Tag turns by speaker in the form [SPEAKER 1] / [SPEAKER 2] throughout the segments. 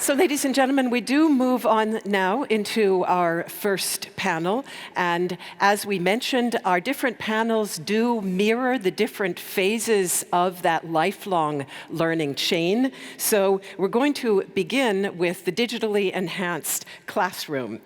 [SPEAKER 1] So ladies and gentlemen, we do move on now into our first panel. And as we mentioned, our different panels do mirror the different phases of that lifelong learning chain. So we're going to begin with the digitally enhanced classroom.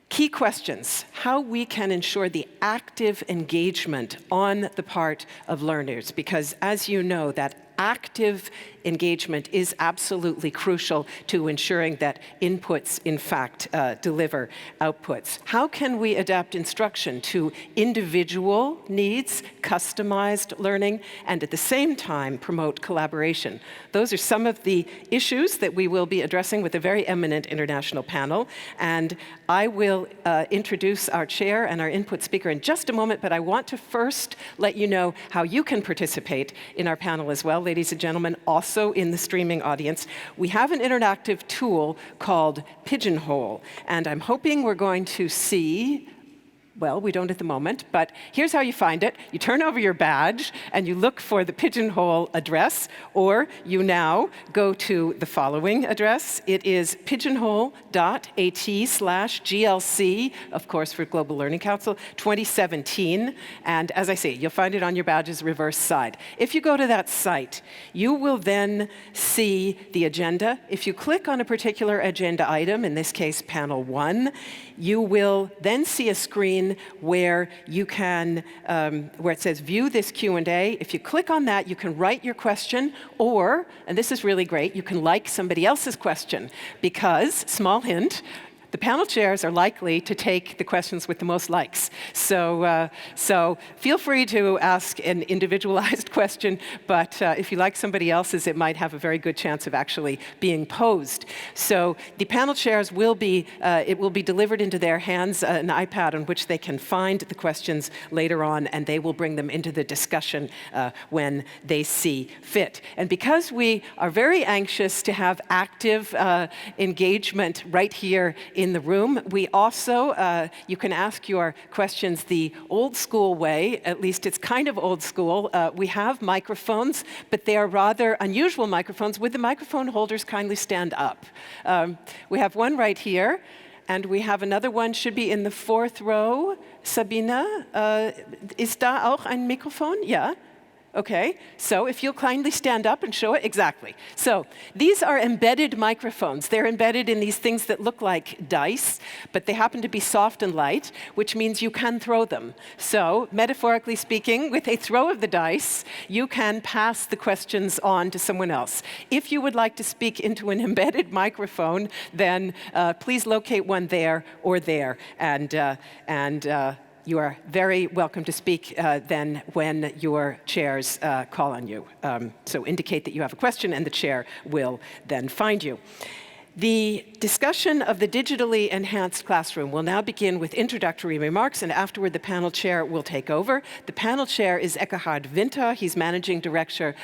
[SPEAKER 1] Key questions: how we can ensure the active engagement on the part of learners, because as you know, that active engagement is absolutely crucial to ensuring that inputs, in fact, deliver outputs. How can we adapt instruction to individual needs, customized learning, and at the same time promote collaboration? Those are some of the issues that we will be addressing with a very eminent international panel. And I will introduce our chair and our input speaker in just a moment, but I want to first let you know how you can participate in our panel as well, ladies and gentlemen, also in the streaming audience. We have an interactive tool called Pigeonhole, and I'm hoping we're going to see, well, we don't at the moment, but here's how you find it. You turn over your badge and you look for the Pigeonhole address, or you now go to the following address. It is pigeonhole.at/GLC, of course for Global Learning Council, 2017. And as I say, you'll find it on your badge's reverse side. If you go to that site, you will then see the agenda. If you click on a particular agenda item, in this case panel 1, you will then see a screen where you can, where it says view this Q&A. If you click on that, you can write your question, or, and this is really great, you can like somebody else's question, because, small hint, the panel chairs are likely to take the questions with the most likes. So feel free to ask an individualized question, but if you like somebody else's, it might have a very good chance of actually being posed. So the panel chairs will be, it will be delivered into their hands, an iPad on which they can find the questions later on, and they will bring them into the discussion when they see fit. And because we are very anxious to have active engagement right here in the room, we also, you can ask your questions the old school way, at least it's kind of old school. We have microphones, but they are rather unusual microphones. Would the microphone holders kindly stand up? We have one right here, and we have another one, should be in the 4th row. Sabina, ist da auch ein Mikrofon? Ja. Okay, so if you'll kindly stand up and show it, exactly. So these are embedded microphones. They're embedded in these things that look like dice, but they happen to be soft and light, which means you can throw them. So metaphorically speaking, with a throw of the dice, you can pass the questions on to someone else. If you would like to speak into an embedded microphone, then please locate one there or there, and you are very welcome to speak then when your chairs call on you. So indicate that you have a question and the chair will then find you. The discussion of the digitally enhanced classroom will now begin with introductory remarks, and afterward the panel chair will take over. The panel chair is Eckhard Winter. He's Managing Director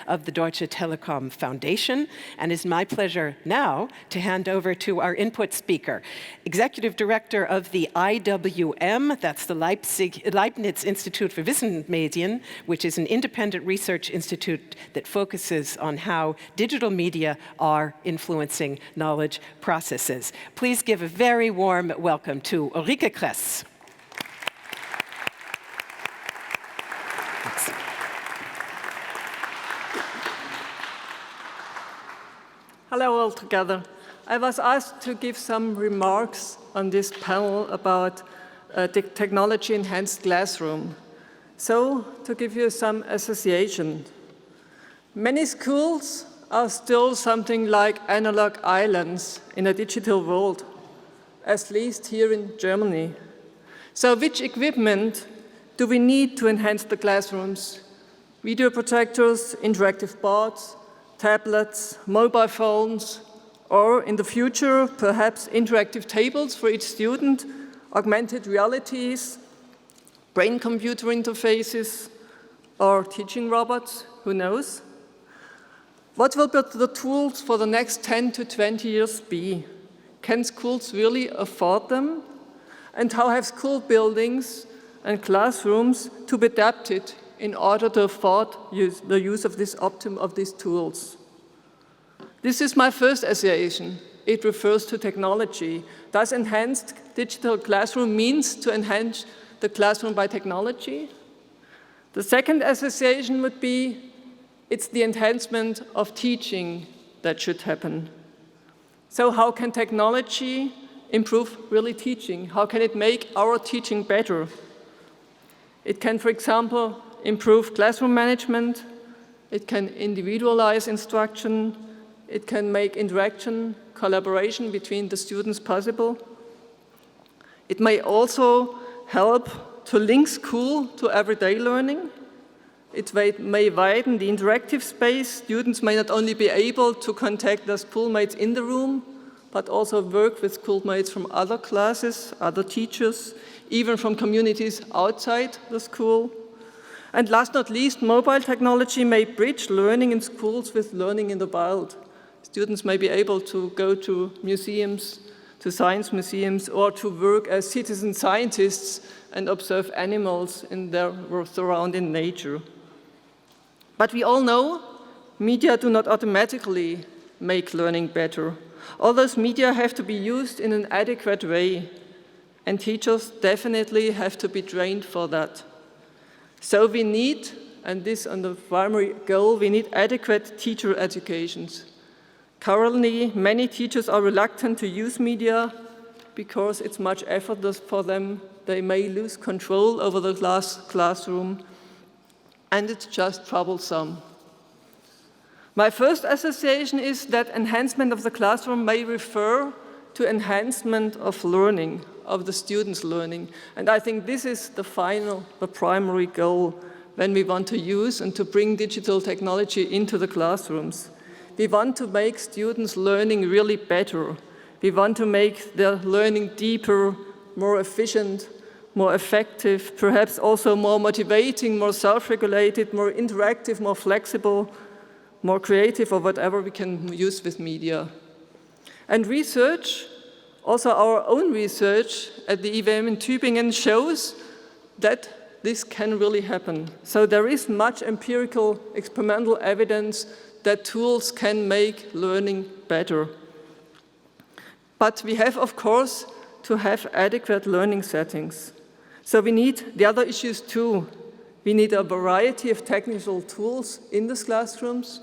[SPEAKER 1] of the Deutsche Telekom Foundation, and it's my pleasure now to hand over to our input speaker, Executive Director of the IWM, that's the Leibniz Institute for Wissenmedien, which is an independent research institute that focuses on how digital media are influencing knowledge processes. Please give a very warm welcome to Ulrike Kress. Thanks.
[SPEAKER 2] Hello all together. I was asked to give some remarks on this panel about the technology-enhanced classroom. So, to give you some association, many schools are still something like analog islands in a digital world, at least here in Germany. So which equipment do we need to enhance the classrooms? Video projectors, interactive boards, tablets, mobile phones, or in the future, perhaps interactive tables for each student, augmented realities, brain-computer interfaces, or teaching robots, who knows? What will the tools for the next 10 to 20 years be? Can schools really afford them? And how have school buildings and classrooms to be adapted in order to afford the use of these tools? This is my first association. It refers to technology. Does enhanced digital classroom means to enhance the classroom by technology? The second association would be, it's the enhancement of teaching that should happen. So how can technology improve really teaching? How can it make our teaching better? It can, for example, improve classroom management. It can individualize instruction. It can make interaction, collaboration between the students possible. It may also help to link school to everyday learning. It may widen the interactive space. Students may not only be able to contact their schoolmates in the room, but also work with schoolmates from other classes, other teachers, even from communities outside the school. And last but not least, mobile technology may bridge learning in schools with learning in the wild. Students may be able to go to museums, to science museums, or to work as citizen scientists and observe animals in their surrounding nature. But we all know media do not automatically make learning better. All those media have to be used in an adequate way, and teachers definitely have to be trained for that. So we need, and this on the primary goal, we need adequate teacher educations. Currently, many teachers are reluctant to use media because it's much effort for them. They may lose control over the classroom, and it's just troublesome. My first association is that enhancement of the classroom may refer to enhancement of learning, of the students' learning. And I think this is the primary goal when we want to use and to bring digital technology into the classrooms. We want to make students' learning really better. We want to make their learning deeper, more efficient, more effective, perhaps also more motivating, more self-regulated, more interactive, more flexible, more creative, or whatever we can use with media. And research, also our own research at the IWM in Tübingen, shows that this can really happen. So there is much empirical, experimental evidence that tools can make learning better. But we have, of course, to have adequate learning settings. So we need the other issues too. We need a variety of technical tools in the classrooms,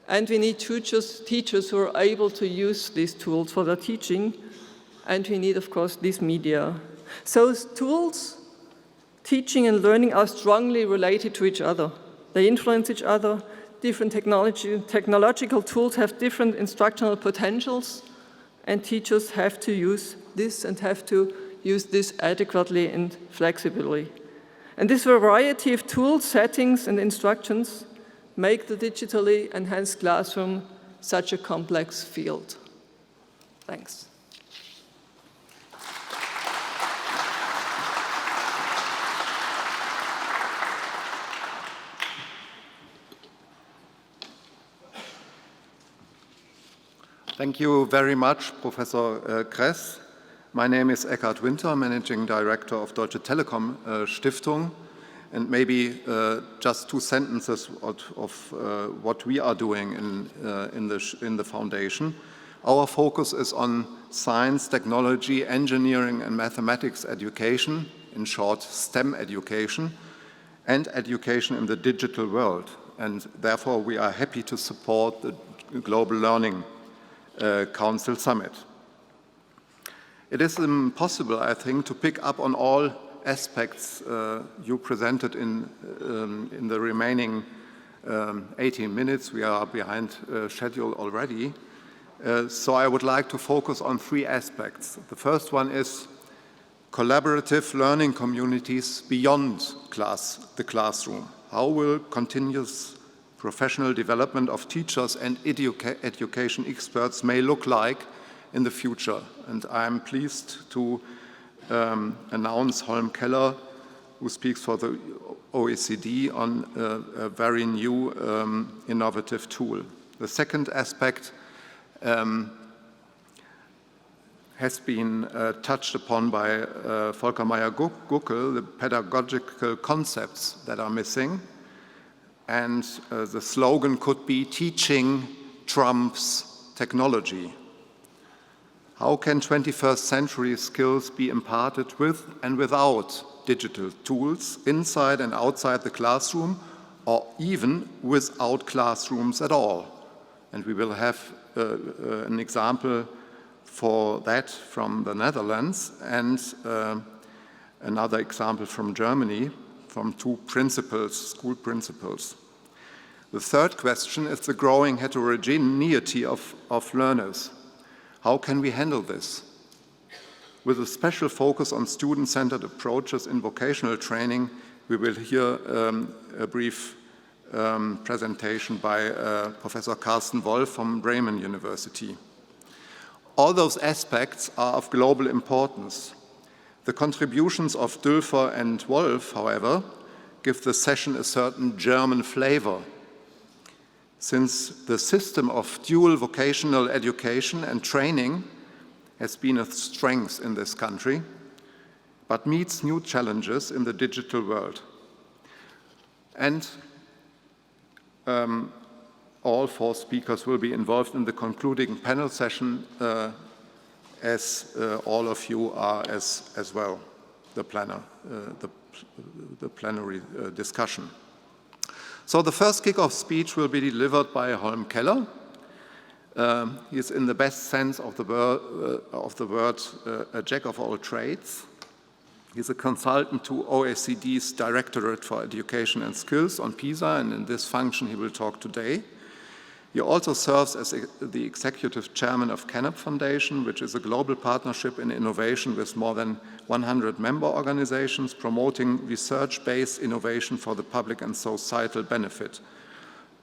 [SPEAKER 2] and we need teachers who are able to use these tools for their teaching, and we need, of course, this media. So tools, teaching and learning are strongly related to each other. They influence each other. Different technological tools have different instructional potentials, and teachers have to use this and have to use this adequately and flexibly. And this variety of tools, settings, and instructions make the digitally enhanced classroom such a complex field. Thanks.
[SPEAKER 3] Thank you very much, Professor Kress. My name is Eckhard Winter, Managing Director of Deutsche Telekom Stiftung. And maybe just 2 sentences of what we are doing in the foundation. Our focus is on science, technology, engineering, and mathematics education, in short, STEM education, and education in the digital world. And therefore, we are happy to support the Global Learning Council Summit. It is impossible, I think, to pick up on all aspects you presented in the remaining 18 minutes. We are behind schedule already. So I would like to focus on 3 aspects. The first one is collaborative learning communities beyond the classroom. How will continuous professional development of teachers and education experts may look like in the future? And I'm pleased to announce Holm Keller, who speaks for the OECD on a very new innovative tool. The second aspect has been touched upon by Volker Meyer-Guckel, the pedagogical concepts that are missing. And the slogan could be teaching trumps technology. How can 21st century skills be imparted with and without digital tools inside and outside the classroom, or even without classrooms at all? And we will have an example for that from the Netherlands and another example from Germany, from two principals, school principals. The third question is the growing heterogeneity of learners. How can we handle this? With a special focus on student-centered approaches in vocational training, we will hear a brief presentation by Professor Carsten Wolf from Bremen University. All those aspects are of global importance. The contributions of Dülfer and Wolf, however, give the session a certain German flavor. Since the system of dual vocational education and training has been a strength in this country, but meets new challenges in the digital world. And all four speakers will be involved in the concluding panel session, as all of you are as well, the plenary discussion. So the first kickoff speech will be delivered by Holm Keller. He is, in the best sense of the word, a jack of all trades. He's a consultant to OECD's Directorate for Education and Skills on PISA, and in this function he will talk today. He also serves as the executive chairman of Canop Foundation, which is a global partnership in innovation with more than 100 member organizations promoting research-based innovation for the public and societal benefit.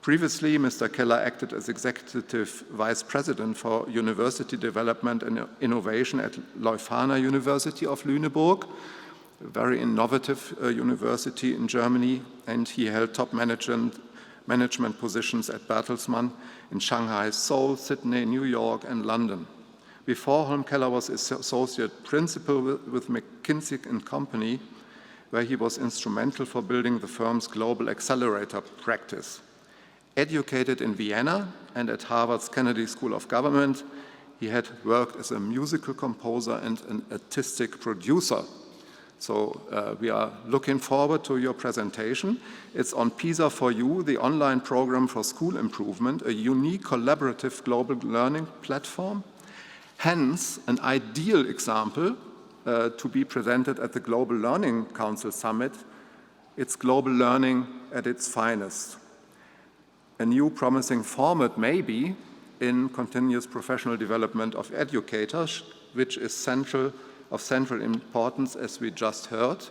[SPEAKER 3] Previously, Mr. Keller acted as executive vice president for university development and innovation at Leuphana University of Lüneburg, a very innovative university in Germany, and he held top management positions at Bertelsmann in Shanghai, Seoul, Sydney, New York, and London. Before, Holm Keller was associate principal with McKinsey & Company, where he was instrumental for building the firm's global accelerator practice. Educated in Vienna and at Harvard's Kennedy School of Government, he had worked as a musical composer and an artistic producer. So we are looking forward to your presentation. It's on PISA for You, the online program for school improvement, a unique collaborative global learning platform, hence an ideal example to be presented at the Global Learning Council Summit. It's global learning at its finest. A new promising format maybe in continuous professional development of educators, which is of central importance, as we just heard,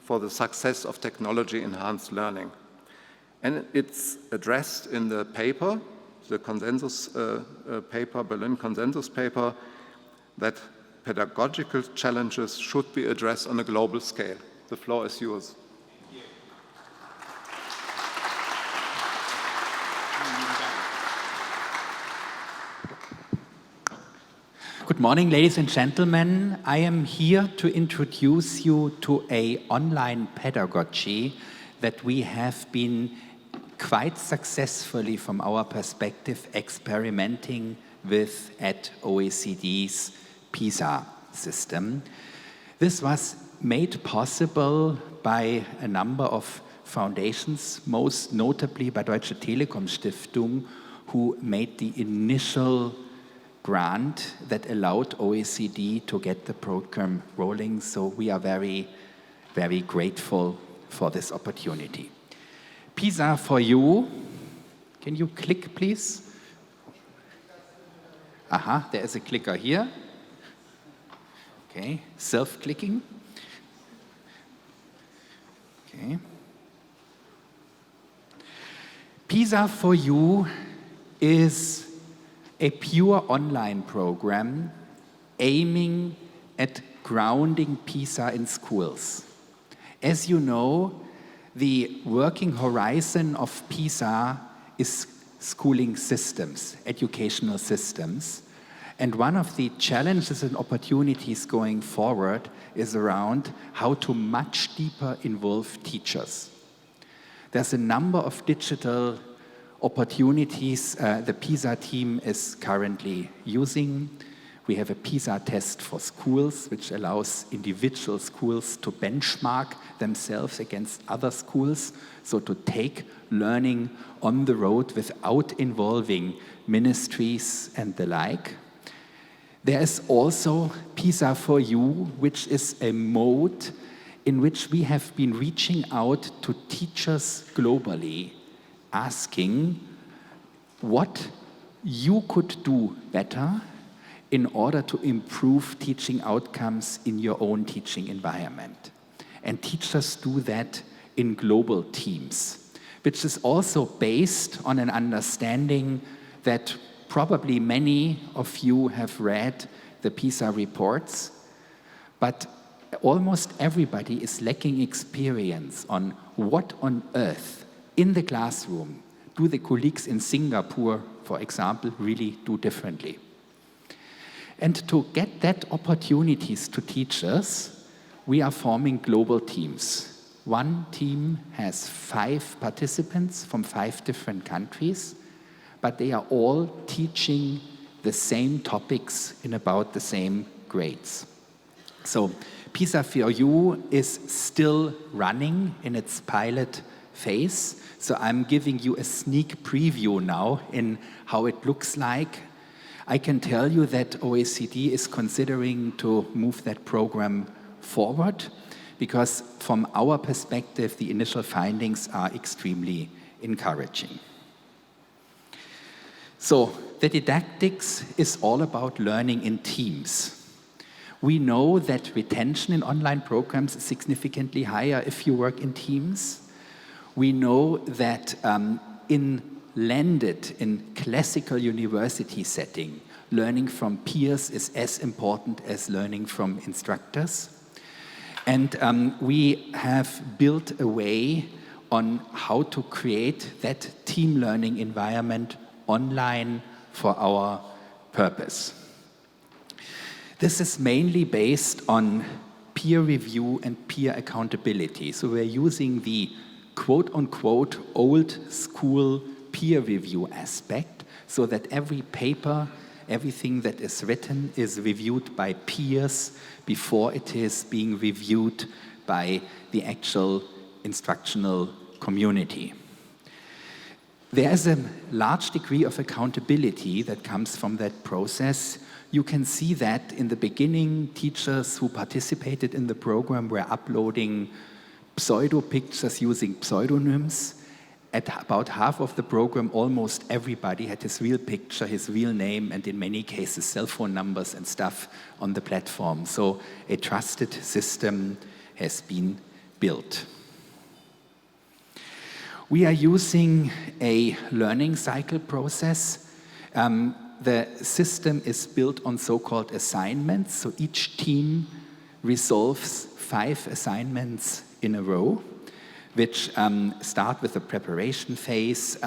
[SPEAKER 3] for the success of technology-enhanced learning. And it's addressed in the paper, the consensus paper, Berlin consensus paper, that pedagogical challenges should be addressed on a global scale. The floor is yours.
[SPEAKER 4] Good morning, ladies and gentlemen. I am here to introduce you to an online pedagogy that we have been quite successfully, from our perspective, experimenting with at OECD's PISA system. This was made possible by a number of foundations, most notably by Deutsche Telekom Stiftung, who made the initial grant that allowed OECD to get the program rolling. So we are very, very grateful for this opportunity. PISA for You. Can you click, please? Aha, there is a clicker here. Okay, self-clicking. Okay. PISA for You is a pure online program aiming at grounding PISA in schools. As you know, the working horizon of PISA is schooling systems, educational systems. And one of the challenges and opportunities going forward is around how to much deeper involve teachers. There's a number of digital opportunities the PISA team is currently using. We have a PISA test for schools, which allows individual schools to benchmark themselves against other schools, so to take learning on the road without involving ministries and the like. There is also PISA for You, which is a mode in which we have been reaching out to teachers globally, asking what you could do better in order to improve teaching outcomes in your own teaching environment. And teachers do that in global teams, which is also based on an understanding that probably many of you have read the PISA reports, but almost everybody is lacking experience on what on earth in the classroom do the colleagues in Singapore, for example, really do differently. And to get that opportunities to teachers, we are forming global teams. One team has 5 participants from 5 different countries, but they are all teaching the same topics in about the same grades. So PISA for You is still running in its pilot phase. So I'm giving you a sneak preview now in how it looks like. I can tell you that OECD is considering to move that program forward because from our perspective, the initial findings are extremely encouraging. So the didactics is all about learning in teams. We know that retention in online programs is significantly higher if you work in teams. We know that landed in classical university setting, learning from peers is as important as learning from instructors. And we have built a way on how to create that team learning environment online for our purpose. This is mainly based on peer review and peer accountability. So we're using the quote-unquote old school peer review aspect so that every paper, everything that is written is reviewed by peers before it is being reviewed by the actual instructional community. There is a large degree of accountability that comes from that process. You can see that in the beginning, teachers who participated in the program were uploading pseudo-pictures using pseudonyms. At about half of the program, almost everybody had his real picture, his real name, and in many cases, cell phone numbers and stuff on the platform. So a trusted system has been built. We are using a learning cycle process. The system is built on so-called assignments. So each team resolves 5 assignments in a row, which start with the preparation phase,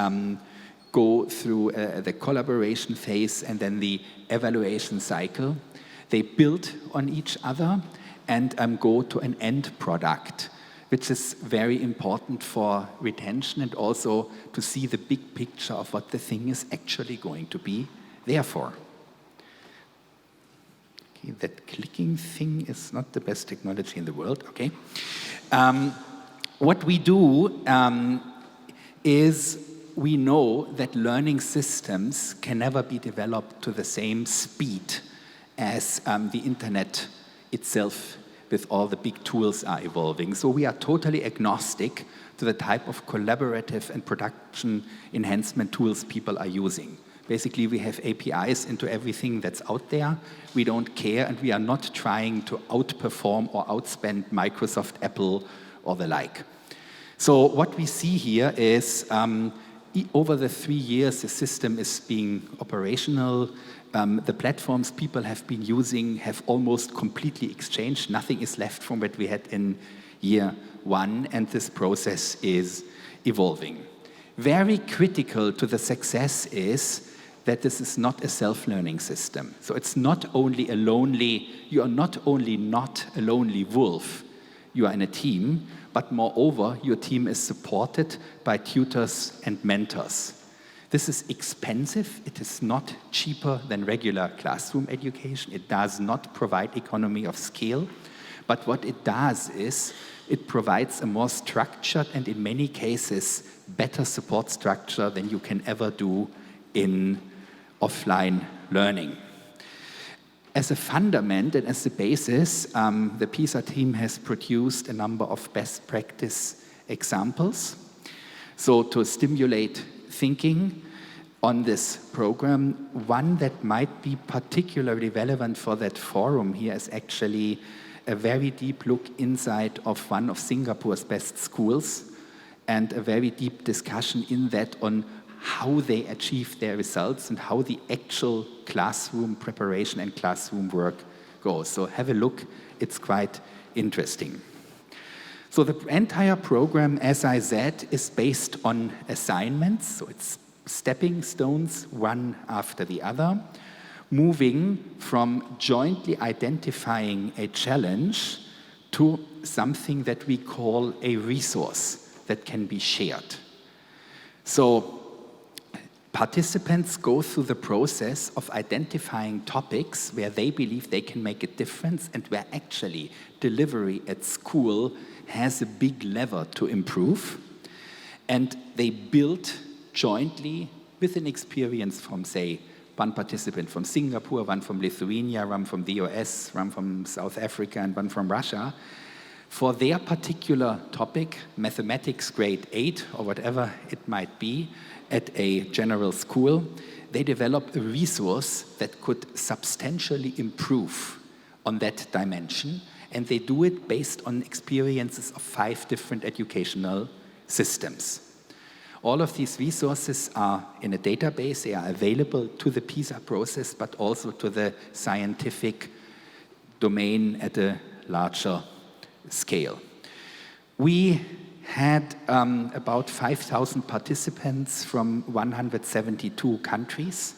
[SPEAKER 4] go through the collaboration phase, and then the evaluation cycle. They build on each other and go to an end product, which is very important for retention and also to see the big picture of what the thing is actually going to be there for. Okay, that clicking thing is not the best technology in the world, okay. What we do is we know that learning systems can never be developed to the same speed as the internet itself with all the big tools are evolving. So we are totally agnostic to the type of collaborative and production enhancement tools people are using. Basically, we have APIs into everything that's out there. We don't care, and we are not trying to outperform or outspend Microsoft, Apple, or the like. So what we see here is over the 3 years the system is being operational. The platforms people have been using have almost completely exchanged. Nothing is left from what we had in year 1, and this process is evolving. Very critical to the success is that this is not a self-learning system. So it's not only a lonely, you are not only not a lonely wolf, you are in a team, but moreover, your team is supported by tutors and mentors. This is expensive. It is not cheaper than regular classroom education. It does not provide economy of scale. But what it does is it provides a more structured and in many cases better support structure than you can ever do in offline learning. As a fundament and as a basis, the PISA team has produced a number of best practice examples. So to stimulate thinking on this program, one that might be particularly relevant for that forum here is actually a very deep look inside of one of Singapore's best schools and a very deep discussion in that on how they achieve their results and how the actual classroom preparation and classroom work goes. So have a look, it's quite interesting. So the entire program, as I said, is based on assignments, so it's stepping stones one after the other, moving from jointly identifying a challenge to something that we call a resource that can be shared. So participants go through the process of identifying topics where they believe they can make a difference and where actually delivery at school has a big lever to improve. And they build jointly with an experience from, say, one participant from Singapore, one from Lithuania, one from the US, one from South Africa, and one from Russia, for their particular topic, mathematics grade 8 or whatever it might be, at a general school, they develop a resource that could substantially improve on that dimension, and they do it based on experiences of 5 different educational systems. All of these resources are in a database. They are available to the PISA process, but also to the scientific domain at a larger scale. We had about 5,000 participants from 172 countries.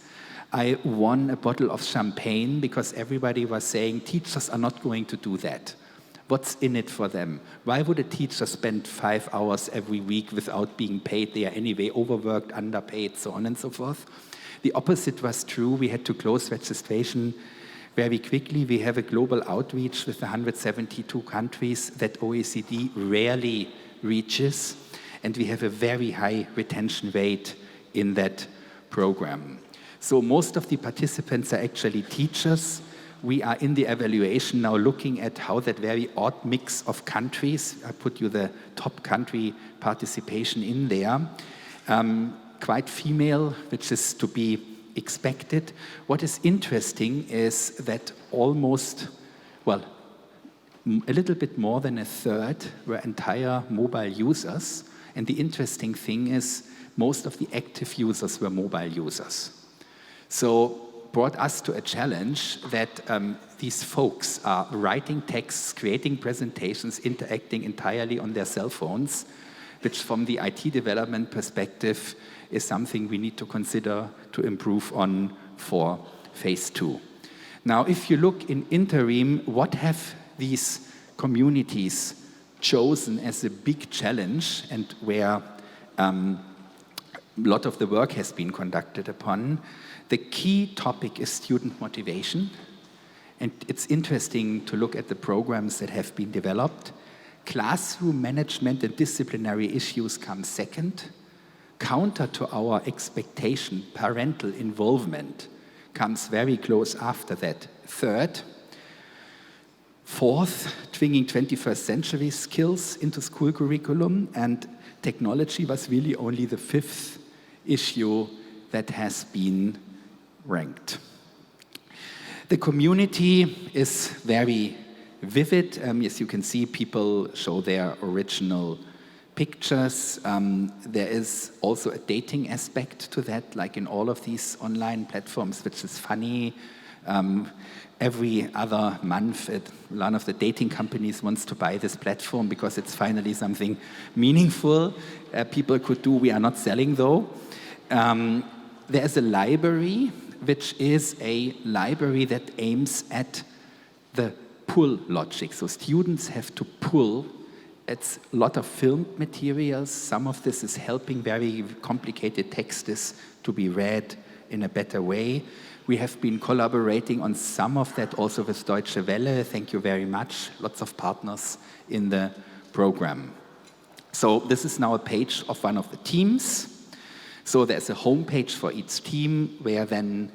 [SPEAKER 4] I won a bottle of champagne because everybody was saying teachers are not going to do that. What's in it for them? Why would a teacher spend 5 hours every week without being paid? They are anyway overworked, underpaid, so on and so forth. The opposite was true. We had to close registration very quickly. We have a global outreach with 172 countries that OECD rarely reaches, and we have a very high retention rate in that program. So most of the participants are actually teachers. We are in the evaluation now looking at how that very odd mix of countries, I put you the top country participation in there, quite female, which is to be expected. What is interesting is that almost, well, a little bit more than a third were entire mobile users. And the interesting thing is most of the active users were mobile users. So brought us to a challenge that these folks are writing texts, creating presentations, interacting entirely on their cell phones, which from the IT development perspective is something we need to consider to improve on for phase 2. Now, if you look in interim, what have these communities chosen as a big challenge and where a lot of the work has been conducted upon? The key topic is student motivation, and it's interesting to look at the programs that have been developed. Classroom management and disciplinary issues come second. Counter to our expectation, parental involvement comes very close after that. Third. Fourth, bringing 21st century skills into school curriculum, and technology was really only the 5th issue that has been ranked. The community is very vivid. As you can see, people show their original pictures. There is also a dating aspect to that, like in all of these online platforms, which is funny. Every other month, one of the dating companies wants to buy this platform because it's finally something meaningful people could do. We are not selling, though. There is a library, which is a library that aims at the pull logic. So students have to pull it's a lot of filmed materials. Some of this is helping very complicated texts to be read in a better way. We have been collaborating on some of that also with Deutsche Welle. Thank you very much. Lots of partners in the program. So this is now a page of one of the teams. So there's a homepage for each team where then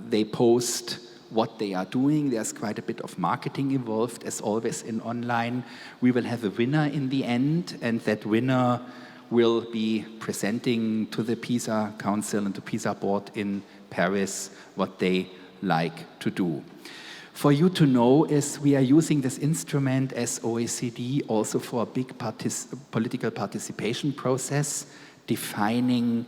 [SPEAKER 4] they post what they are doing. There's quite a bit of marketing involved, as always in online. We will have a winner in the end, and that winner will be presenting to the PISA Council and the PISA board in Paris what they like to do. For you to know is we are using this instrument as OECD also for a big political participation process, defining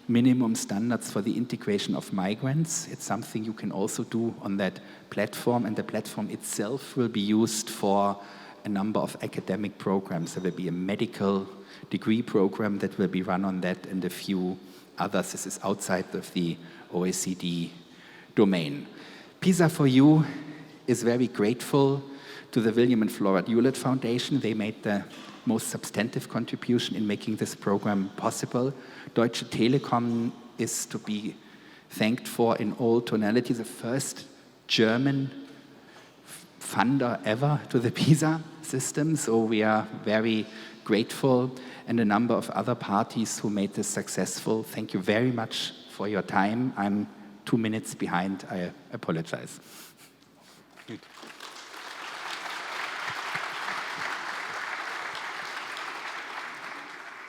[SPEAKER 4] minimum standards for the integration of migrants. It's something you can also do on that platform, and the platform itself will be used for a number of academic programs. There will be a medical degree program that will be run on that, and a few others. This is outside of the OECD domain. PISA for You is very grateful to the William and Flora Hewlett Foundation. They made the most substantive contribution in making this program possible. Deutsche Telekom is to be thanked for in all tonalities, the first German funder ever to the PISA system, so we are very grateful, and a number of other parties who made this successful. Thank you very much for your time. I'm 2 minutes behind, I apologize.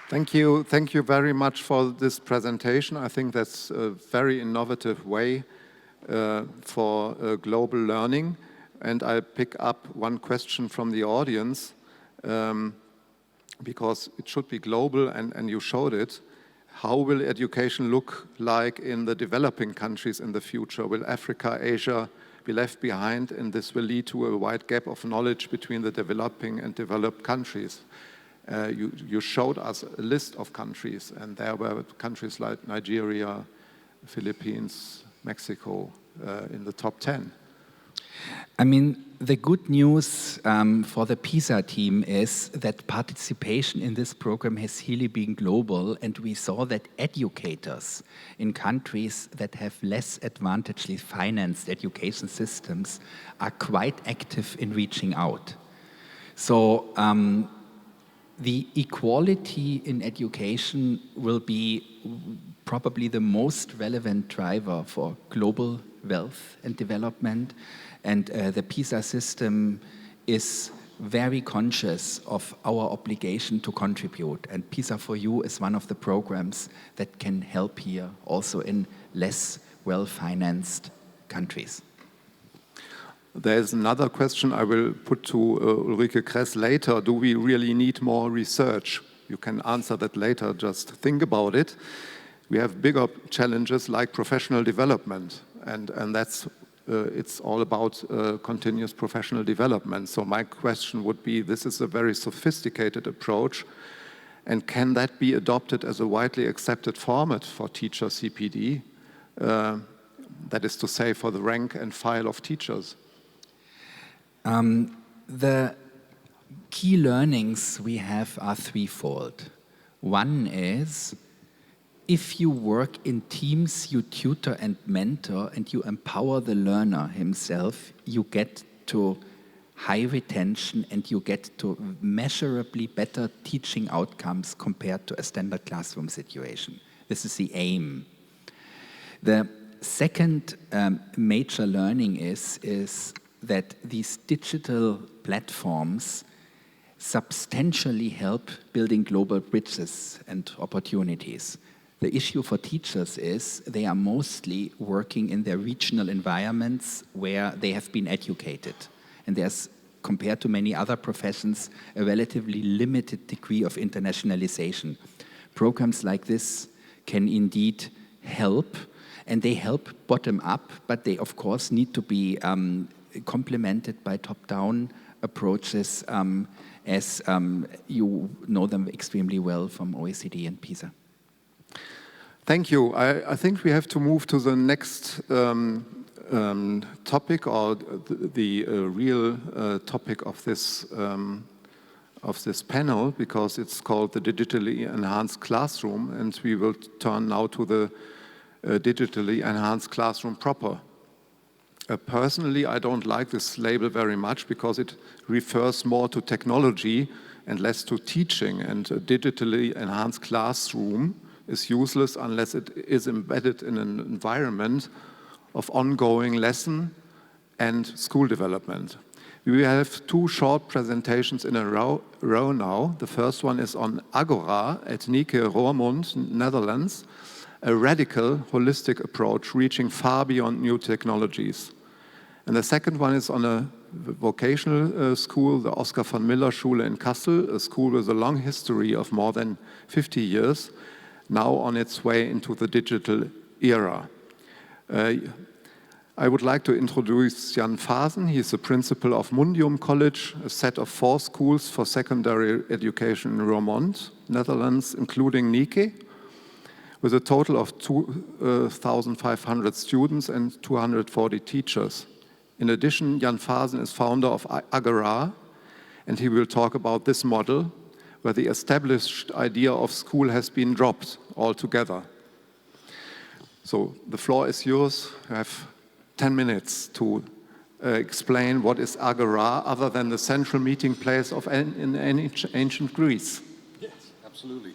[SPEAKER 3] Thank you very much for this presentation. I think that's a very innovative way for global learning. And I pick up one question from the audience, because it should be global, and you showed it. How will education look like in the developing countries in the future? Will Africa, Asia be left behind, and this will lead to a wide gap of knowledge between the developing and developed countries? You showed us a list of countries, and there were countries like Nigeria, Philippines, Mexico in the top 10.
[SPEAKER 4] I mean, the good news for the PISA team is that participation in this program has really been global, and we saw that educators in countries that have less advantageously financed education systems are quite active in reaching out. So the equality in education will be probably the most relevant driver for global wealth and development, and the PISA system is very conscious of our obligation to contribute, and PISA for You is one of the programs that can help here also in less well-financed countries.
[SPEAKER 3] There's another question I will put to Ulrike Kress later. Do we really need more research? You can answer that later, just think about it. We have bigger challenges like professional development, and that's it's all about continuous professional development. So my question would be, this is a very sophisticated approach, and can that be adopted as a widely accepted format for teacher CPD? That is to say, for the rank and file of teachers.
[SPEAKER 4] The key learnings we have are threefold. One is, if you work in teams, you tutor and mentor, and you empower the learner himself, you get to high retention and you get to measurably better teaching outcomes compared to a standard classroom situation. This is the aim. The second major learning is that these digital platforms substantially help building global bridges and opportunities. The issue for teachers is they are mostly working in their regional environments where they have been educated. And there's, compared to many other professions, a relatively limited degree of internationalization. Programs like this can indeed help, and they help bottom up, but they of course need to be complemented by top-down approaches, as you know them extremely well from OECD and PISA.
[SPEAKER 3] Thank you. I think we have to move to the next topic, or the real topic of this of this panel because it's called the Digitally Enhanced Classroom, and we will turn now to the Digitally Enhanced Classroom proper. Personally, I don't like this label very much because it refers more to technology and less to teaching, and a digitally enhanced classroom is useless unless it is embedded in an environment of ongoing lesson and school development. We will have 2 short presentations in a row now. The first one is on Agora at Nike Roermond, Netherlands, a radical, holistic approach reaching far beyond new technologies. And the second one is on a vocational school, the Oskar von Miller Schule in Kassel, a school with a long history of more than 50 years, now on its way into the digital era. I would like to introduce Jan Fasen. He's the principal of Mundium College, a set of 4 schools for secondary education in Roermond, Netherlands, including Nike, with a total of 2,500 students and 240 teachers. In addition, Jan Fasen is founder of Agora, and he will talk about this model, where the established idea of school has been dropped altogether. So the floor is yours. You have 10 minutes to explain what is Agora, other than the central meeting place in ancient Greece.
[SPEAKER 5] Yes, absolutely.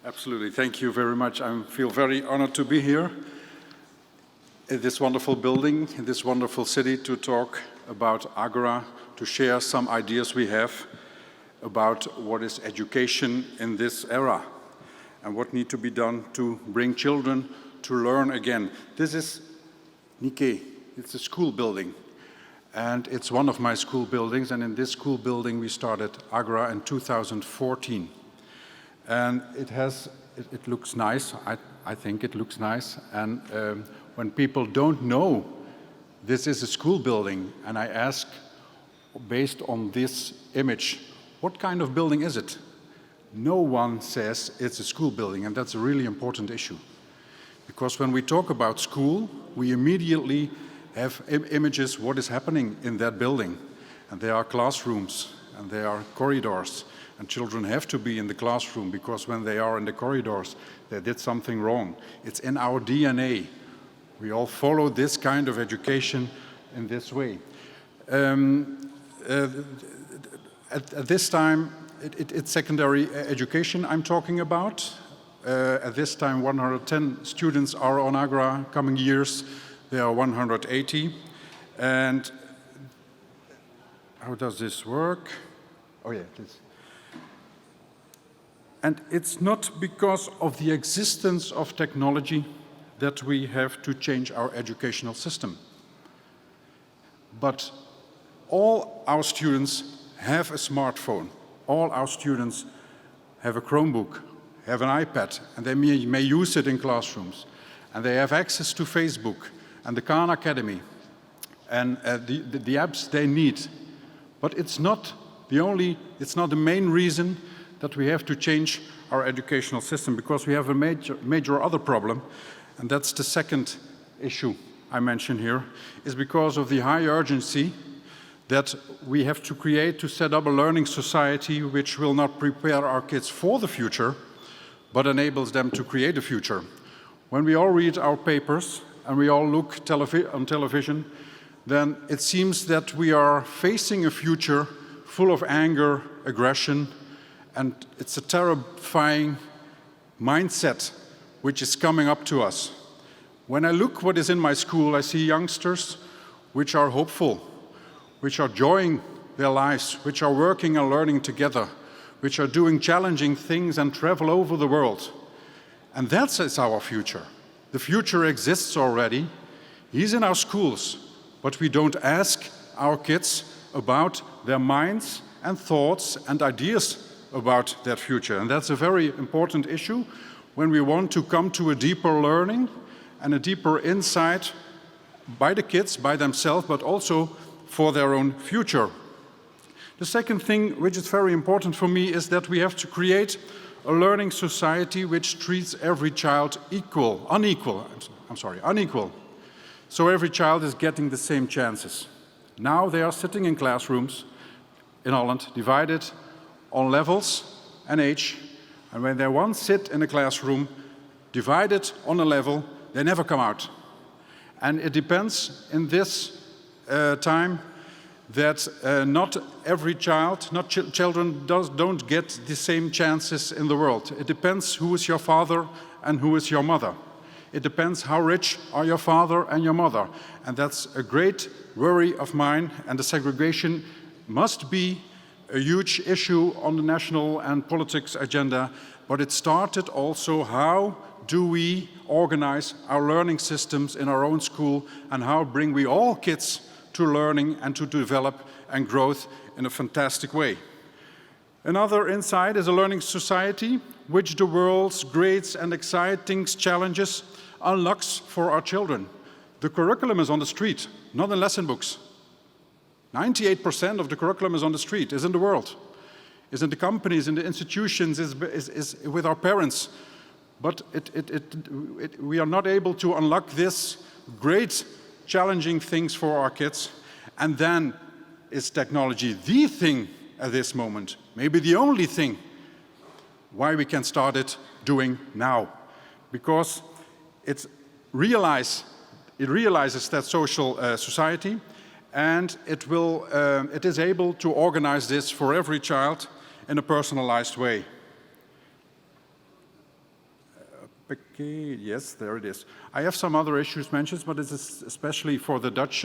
[SPEAKER 5] Absolutely. Thank you very much. I feel very honored to be here in this wonderful building, in this wonderful city, to talk about Agora, to share some ideas we have about what is education in this era and what needs to be done to bring children to learn again. This is Nike. It's a school building, and it's one of my school buildings, and in this school building we started Agora in 2014. And it looks nice. I think it looks nice. And when people don't know this is a school building, and I ask, based on this image, what kind of building is it? No one says it's a school building, and that's a really important issue. Because when we talk about school, we immediately have images what is happening in that building. And there are classrooms, and there are corridors, and children have to be in the classroom because when they are in the corridors, they did something wrong. It's in our DNA. We all follow this kind of education in this way. At this time, it's secondary education I'm talking about. At this time, 110 students are on Agora. Coming years, there are 180. And how does this work? Oh yeah, this. And it's not because of the existence of technology that we have to change our educational system. But all our students have a smartphone. All our students have a Chromebook, have an iPad, and they may use it in classrooms. And they have access to Facebook and the Khan Academy and the apps they need. But it's not the main reason that we have to change our educational system, because we have a major other problem, and that's the second issue I mentioned here, is because of the high urgency that we have to create to set up a learning society which will not prepare our kids for the future, but enables them to create a future. When we all read our papers and we all look on television, then it seems that we are facing a future full of anger, aggression, and it's a terrifying mindset which is coming up to us. When I look what is in my school, I see youngsters which are hopeful, which are enjoying their lives, which are working and learning together, which are doing challenging things and travel over the world. And that's our future. The future exists already. He's in our schools, but we don't ask our kids about their minds and thoughts and ideas about that future. And that's a very important issue when we want to come to a deeper learning and a deeper insight by the kids, by themselves, but also for their own future. The second thing, which is very important for me, is that we have to create a learning society which treats every child unequal. So every child is getting the same chances. Now they are sitting in classrooms in Holland, divided on levels and age, and when they once sit in a classroom, divided on a level, they never come out. And it depends in this time that not every child, children don't get the same chances in the world. It depends who is your father and who is your mother. It depends how rich are your father and your mother. And that's a great worry of mine, and the segregation must be a huge issue on the national and politics agenda, but it started also how do we organize our learning systems in our own school, and how bring we all kids to learning and to develop and growth in a fantastic way. Another insight is a learning society, which the world's great and exciting challenges unlocks for our children. The curriculum is on the street, not in lesson books. 98% of the curriculum is on the street, is in the world, is in the companies, in the institutions, is with our parents. But we are not able to unlock this great challenging things for our kids. And then is technology the thing at this moment, maybe the only thing why we can start it doing now. Because it realizes that social society, and it is able to organize this for every child in a personalized way. Okay, yes, there it is. I have some other issues mentioned, but it's especially for the Dutch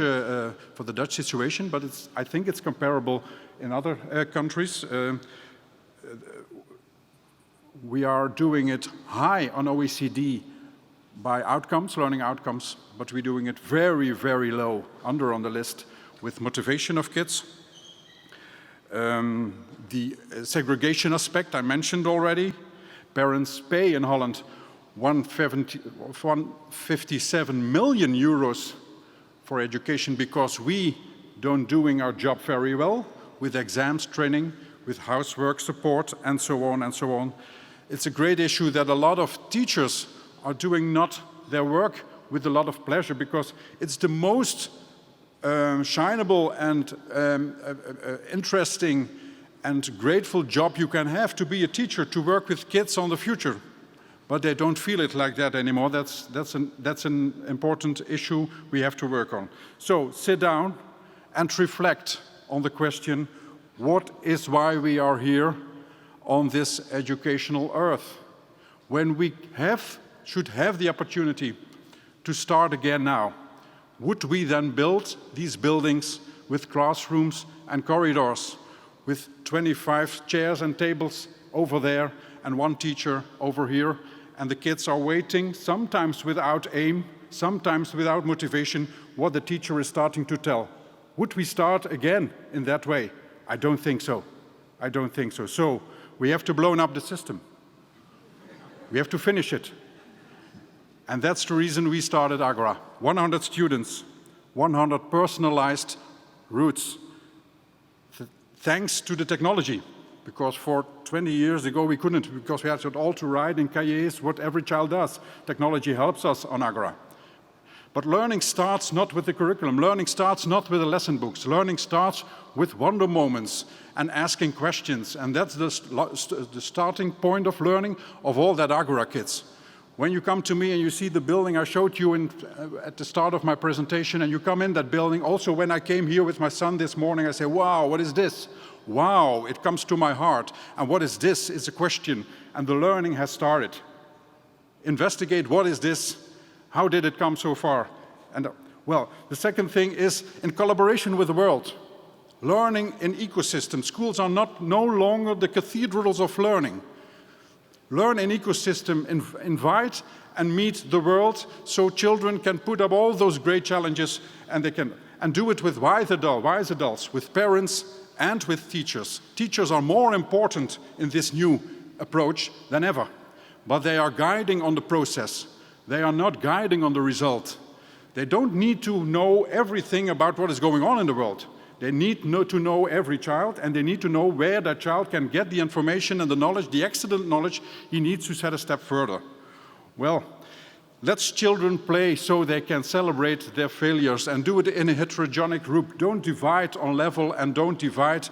[SPEAKER 5] situation. But I think it's comparable in other countries. We are doing it high on OECD by outcomes, learning outcomes, but we're doing it very, very low, under on the list, with motivation of kids. The segregation aspect I mentioned already. Parents pay in Holland 157 million euros for education because we don't doing our job very well with exams training, with housework support, and so on and so on. It's a great issue that a lot of teachers are doing not their work with a lot of pleasure, because it's the most shineable and interesting and grateful job you can have, to be a teacher, to work with kids on the future. But they don't feel it like that anymore. That's an important issue we have to work on. So sit down and reflect on the question, what is why we are here on this educational earth? When we should have the opportunity to start again now, would we then build these buildings with classrooms and corridors, with 25 chairs and tables over there and one teacher over here, and the kids are waiting, sometimes without aim, sometimes without motivation, what the teacher is starting to tell? Would we start again in that way? I don't think so. I don't think so. So we have to blow up the system. We have to finish it. And that's the reason we started Agora. 100 students, 100 personalized routes. Thanks to the technology, because for 20 years ago we couldn't, because we had it all to write in cahiers what every child does. Technology helps us on Agora. But learning starts not with the curriculum. Learning starts not with the lesson books. Learning starts with wonder moments and asking questions. And that's the starting point of learning of all that Agora kids. When you come to me and you see the building I showed you at the start of my presentation, and you come in that building, also when I came here with my son this morning, I say, wow, what is this? Wow, it comes to my heart. And what is this? It's a question. And the learning has started. Investigate, what is this? How did it come so far? And well, the second thing is in collaboration with the world. Learning in ecosystems. Schools are no longer the cathedrals of learning. Learn in ecosystem, invite and meet the world, so children can put up all those great challenges, and they can do it with wise adults, with parents and with teachers. Teachers are more important in this new approach than ever, but they are guiding on the process. They are not guiding on the result. They don't need to know everything about what is going on in the world. They need to know every child, and they need to know where that child can get the information and the knowledge, the excellent knowledge he needs to set a step further. Well, let children play so they can celebrate their failures, and do it in a heterogenic group. Don't divide on level and don't divide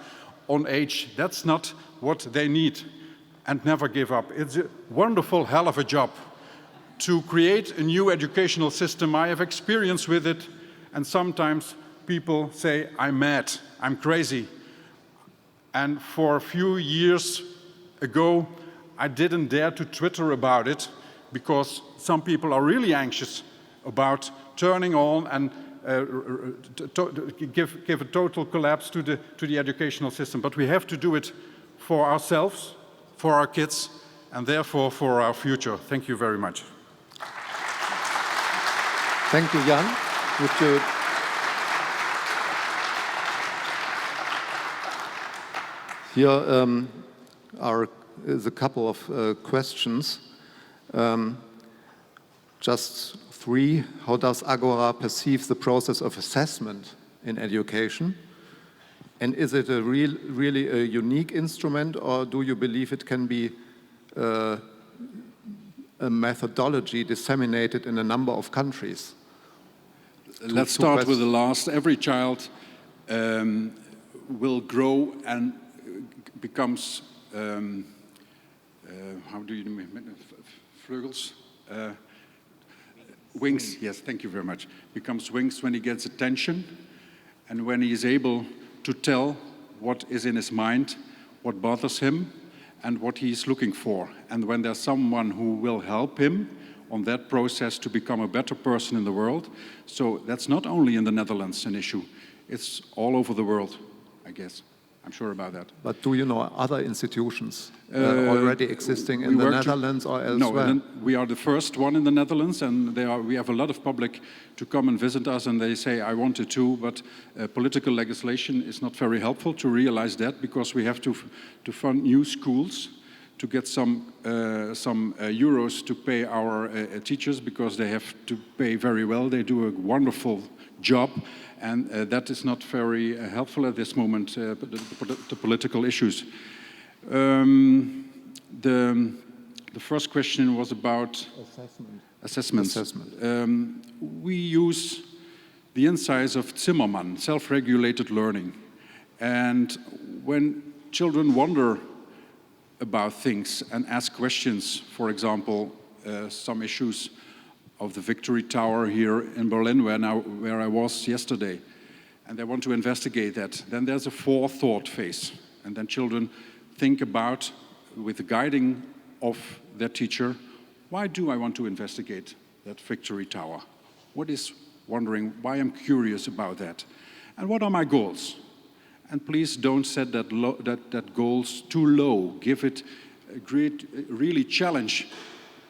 [SPEAKER 5] on age. That's not what they need. And never give up. It's a wonderful hell of a job to create a new educational system. I have experience with it, and sometimes people say, I'm mad, I'm crazy. And for a few years ago, I didn't dare to Twitter about it, because some people are really anxious about turning on and give a total collapse to the educational system. But we have to do it for ourselves, for our kids, and therefore for our future. Thank you very much.
[SPEAKER 3] Thank you, Jan. Would you... Here is a couple of questions. Just 3. How does Agora perceive the process of assessment in education? And is it really a unique instrument, or do you believe it can be a methodology disseminated in a number of countries?
[SPEAKER 6] Let's start with the last. Every child will grow and becomes, how do you mean, vleugels? Wings, yes, thank you very much. Becomes wings when he gets attention and when he is able to tell what is in his mind, what bothers him, and what he is looking for. And when there's someone who will help him on that process to become a better person in the world. So that's not only in the Netherlands an issue, it's all over the world, I guess. I'm sure about that.
[SPEAKER 3] But do you know other institutions already existing in the Netherlands or elsewhere?
[SPEAKER 6] No, we are the first one in the Netherlands, and we have a lot of public to come and visit us, and they say, I wanted to, but political legislation is not very helpful to realize that, because we have to fund new schools, to get some euros to pay our teachers, because they have to pay very well. They do a wonderful job, and that is not very helpful at this moment, the political issues. The first question was about assessments. We use the insights of Zimmermann, self-regulated learning. And when children wonder about things and ask questions, for example, some issues of the Victory Tower here in Berlin, where I was yesterday, and they want to investigate that, then there's a forethought phase. And then children think about, with the guiding of their teacher, why do I want to investigate that Victory Tower? What is wondering, why I'm curious about that? And what are my goals? And please don't set that goals too low. Give it a great, really challenge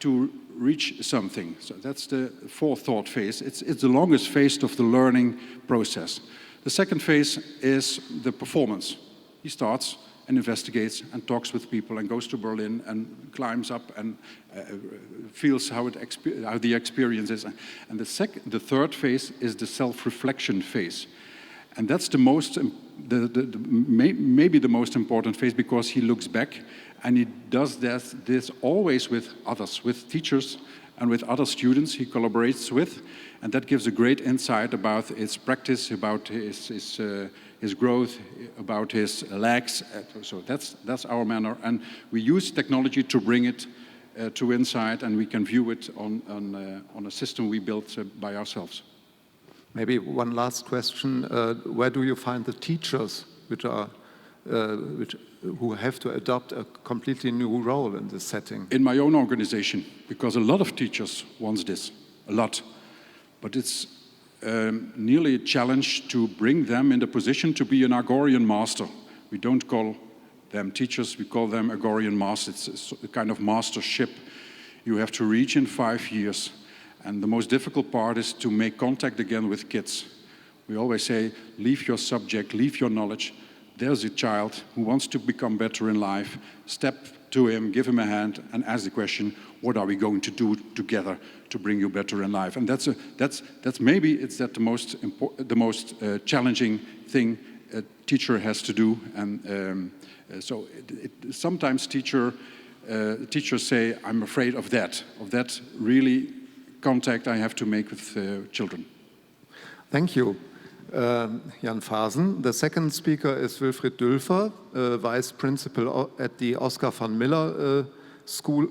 [SPEAKER 6] to reach something. So that's the forethought phase. It's the longest phase of the learning process. The second phase is the performance. He starts and investigates and talks with people and goes to Berlin and climbs up and feels how the experience is. And the third phase is the self-reflection phase. And that's maybe the most important phase, because he looks back and he does this always with others, with teachers and with other students he collaborates with. And that gives a great insight about his practice, about his growth, about his lacks. So that's our manner. And we use technology to bring it to insight, and we can view it on a system we built by ourselves.
[SPEAKER 3] Maybe one last question. Where do you find the teachers who have to adopt a completely new role in this setting?
[SPEAKER 6] In my own organization, because a lot of teachers want this, a lot. But it's nearly a challenge to bring them in the position to be an Agorian master. We don't call them teachers, we call them Agorian masters. It's a kind of mastership you have to reach in 5 years. And the most difficult part is to make contact again with kids. We always say, leave your subject, leave your knowledge. There's a child who wants to become better in life. Step to him, give him a hand, and ask the question, what are we going to do together to bring you better in life? And that's maybe the most challenging thing a teacher has to do. And so sometimes teachers say, I'm afraid of that really contact I have to make with children.
[SPEAKER 3] Thank you. Jan Fasen. The second speaker is Wilfried Dülfer, Vice Principal at the Oscar von Miller School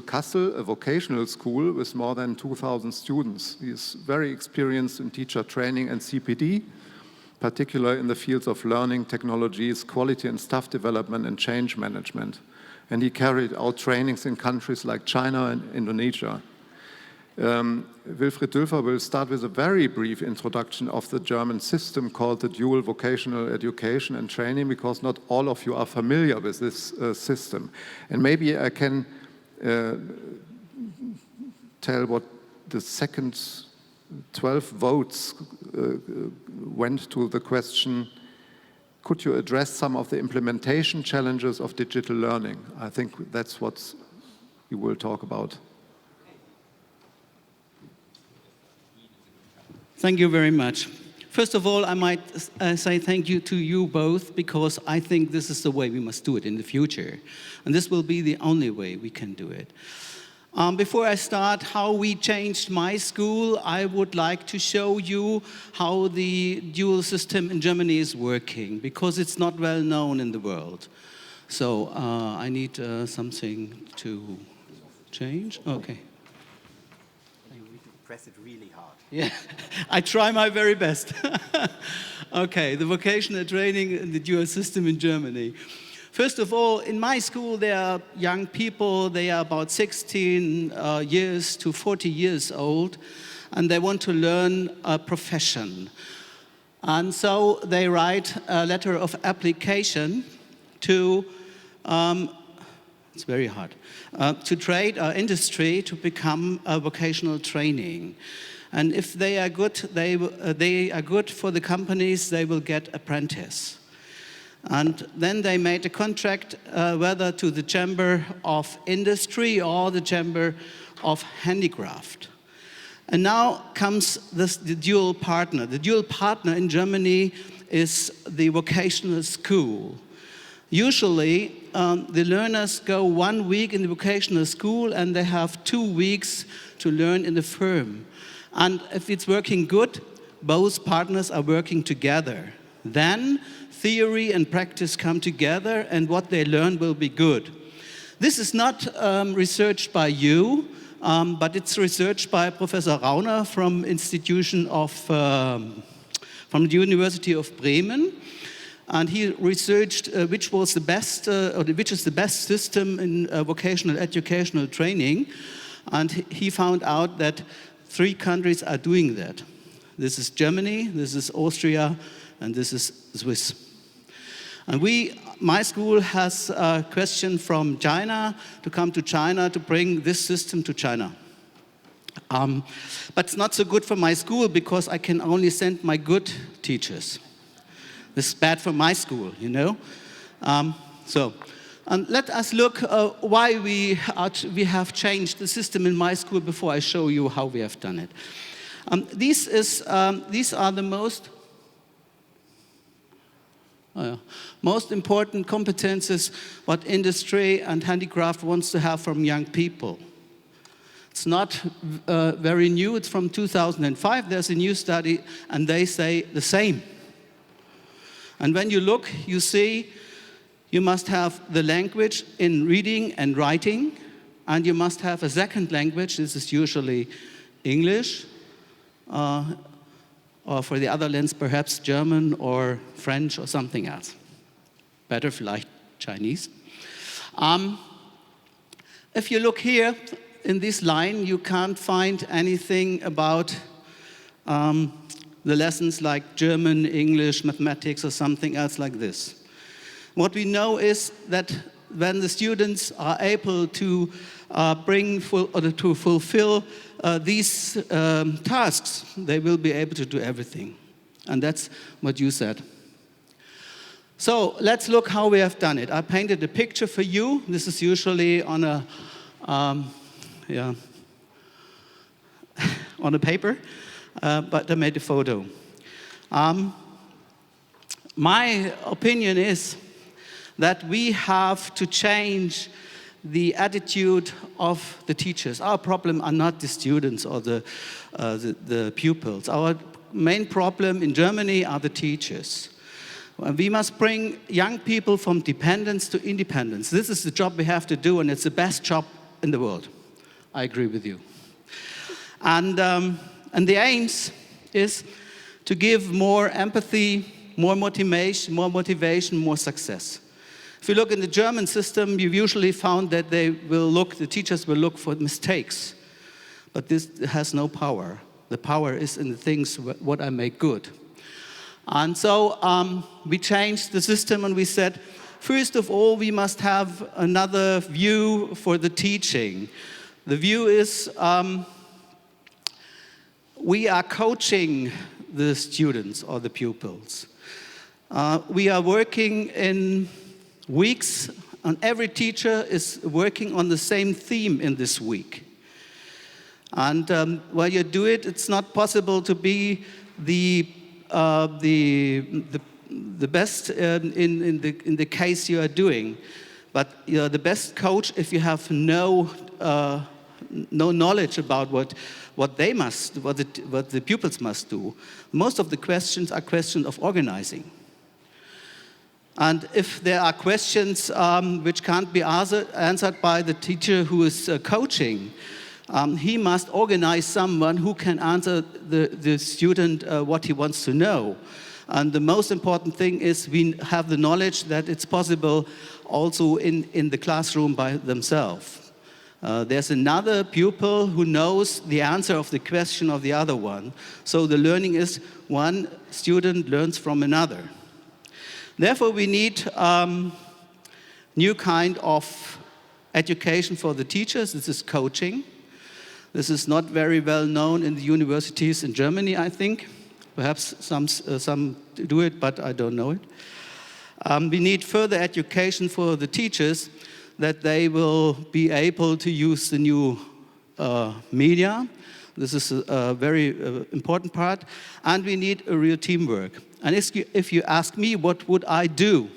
[SPEAKER 3] Kassel, a vocational school with more than 2,000 students. He is very experienced in teacher training and CPD, particularly in the fields of learning technologies, quality and staff development, and change management. And he carried out trainings in countries like China and Indonesia. Wilfried Dülfer will start with a very brief introduction of the German system called the dual vocational education and training, because not all of you are familiar with this system. And maybe I can tell what the second 12 votes went to the question, could you address some of the implementation challenges of digital learning? I think that's what you will talk about.
[SPEAKER 7] Thank you very much. First of all, I might say thank you to you both, because I think this is the way we must do it in the future. And this will be the only way we can do it. Before I start how we changed my school, I would like to show you how the dual system in Germany is working, because it's not well known in the world. So I need something to change. Okay.
[SPEAKER 4] Press it really hard.
[SPEAKER 7] Yeah, I try my very best. Okay, the vocational training in the dual system in Germany. First of all, in my school, there are young people. They are about 16 years to 40 years old, and they want to learn a profession. And so they write a letter of application to, it's very hard, to trade or industry to become a vocational training. And if they are good, they are good for the companies, they will get apprentice. And then they made a contract whether to the Chamber of Industry or the Chamber of Handicraft. And now comes the dual partner. The dual partner in Germany is the vocational school. Usually, the learners go 1 week in the vocational school and they have 2 weeks to learn in the firm. And if it's working good, both partners are working together. Then theory and practice come together, and what they learn will be good. This is not researched by you, but it's researched by Professor Rauner from from the University of Bremen. And he researched which is the best system in vocational educational training. And he found out that 3 countries are doing that. This is Germany, this is Austria, and this is Swiss. And my school has a question from China to come to China to bring this system to China. But it's not so good for my school, because I can only send my good teachers. This is bad for my school, you know. And let us look why we have changed the system in my school before I show you how we have done it. These are the most important competences what industry and handicraft wants to have from young people. It's not very new. It's from 2005. There's a new study, and they say the same. And when you look, you see you must have the language in reading and writing, and you must have a second language. This is usually English, or for the other lands, perhaps German or French or something else. Better like Chinese. If you look here in this line, you can't find anything about the lessons like German, English, mathematics, or something else like this. What we know is that when the students are able to fulfill these tasks, they will be able to do everything. And that's what you said. So let's look how we have done it. I painted a picture for you. This is usually on a on a paper, but I made a photo. My opinion is that we have to change the attitude of the teachers. Our problem are not the students or the pupils. Our main problem in Germany are the teachers. We must bring young people from dependence to independence. This is the job we have to do, and it's the best job in the world. I agree with you. And the aims is to give more empathy, more motivation, more success. If you look in the German system, you've usually found that the teachers will look for mistakes. But this has no power. The power is in the things what I make good. And so we changed the system and we said, first of all, we must have another view for the teaching. The view is we are coaching the students or the pupils. We are working in weeks, and every teacher is working on the same theme in this week. And while you do it, it's not possible to be the best in the case you are doing, but you're the best coach if you have no knowledge about what the pupils must do. Most of the questions are questions of organizing. And if there are questions which can't be answered by the teacher who is coaching, he must organize someone who can answer the student what he wants to know. And the most important thing is we have the knowledge that it's possible also in the classroom by themselves. There's another pupil who knows the answer of the question of the other one. So the learning is one student learns from another. Therefore, we need new kind of education for the teachers. This is coaching. This is not very well known in the universities in Germany, I think. Perhaps some do it, but I don't know it. We need further education for the teachers that they will be able to use the new media. This is a very important part. And we need a real teamwork. And if you ask me, what would I do?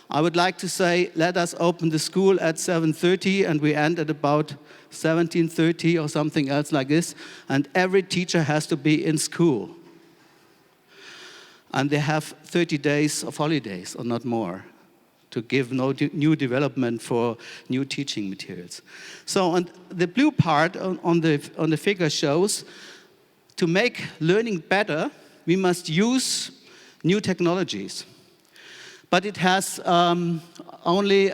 [SPEAKER 7] I would like to say, let us open the school at 7:30 and we end at about 17:30 or something else like this. And every teacher has to be in school. And they have 30 days of holidays or not more to give no new development for new teaching materials. So and the blue part on the figure shows to make learning better, we must use new technologies. But it has only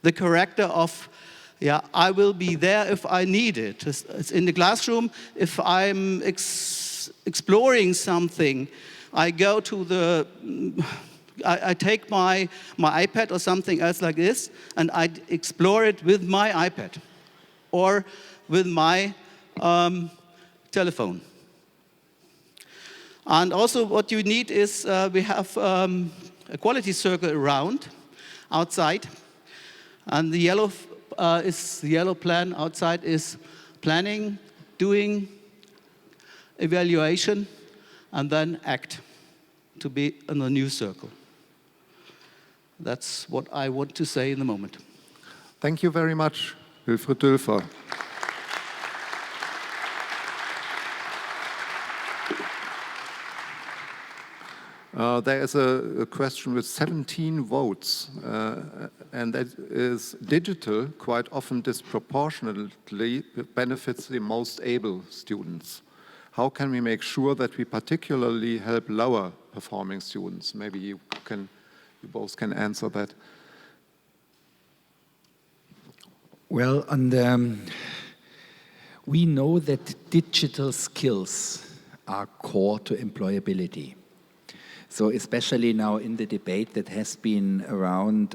[SPEAKER 7] the character of, yeah, I will be there if I need it. It's in the classroom, if I'm exploring something, I go to the, I take my iPad or something else like this, and I explore it with my iPad or with my telephone. And also what you need is we have a quality circle around, outside. And the yellow plan outside is planning, doing, evaluation, and then act to be in a new circle. That's what I want to say in the moment.
[SPEAKER 3] Thank you very much, Wilfried Dülfer. There is a question with 17 votes, and that is digital quite often disproportionately benefits the most able students. How can we make sure that we particularly help lower performing students? Maybe you both can answer that.
[SPEAKER 4] Well, we know that digital skills are core to employability. So especially now in the debate that has been around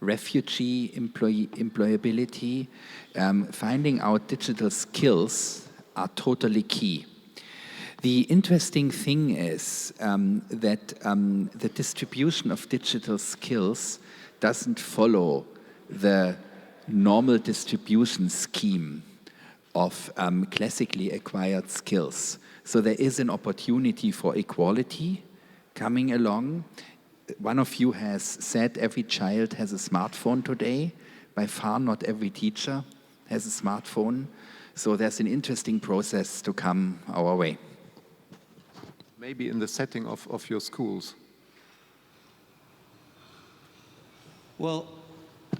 [SPEAKER 4] refugee employability, finding out digital skills are totally key. The interesting thing is that the distribution of digital skills doesn't follow the normal distribution scheme of classically acquired skills. So there is an opportunity for equality coming along. One of you has said every child has a smartphone today. By far not every teacher has a smartphone. So there's an interesting process to come our way.
[SPEAKER 3] maybe in the setting of your schools?
[SPEAKER 7] Well,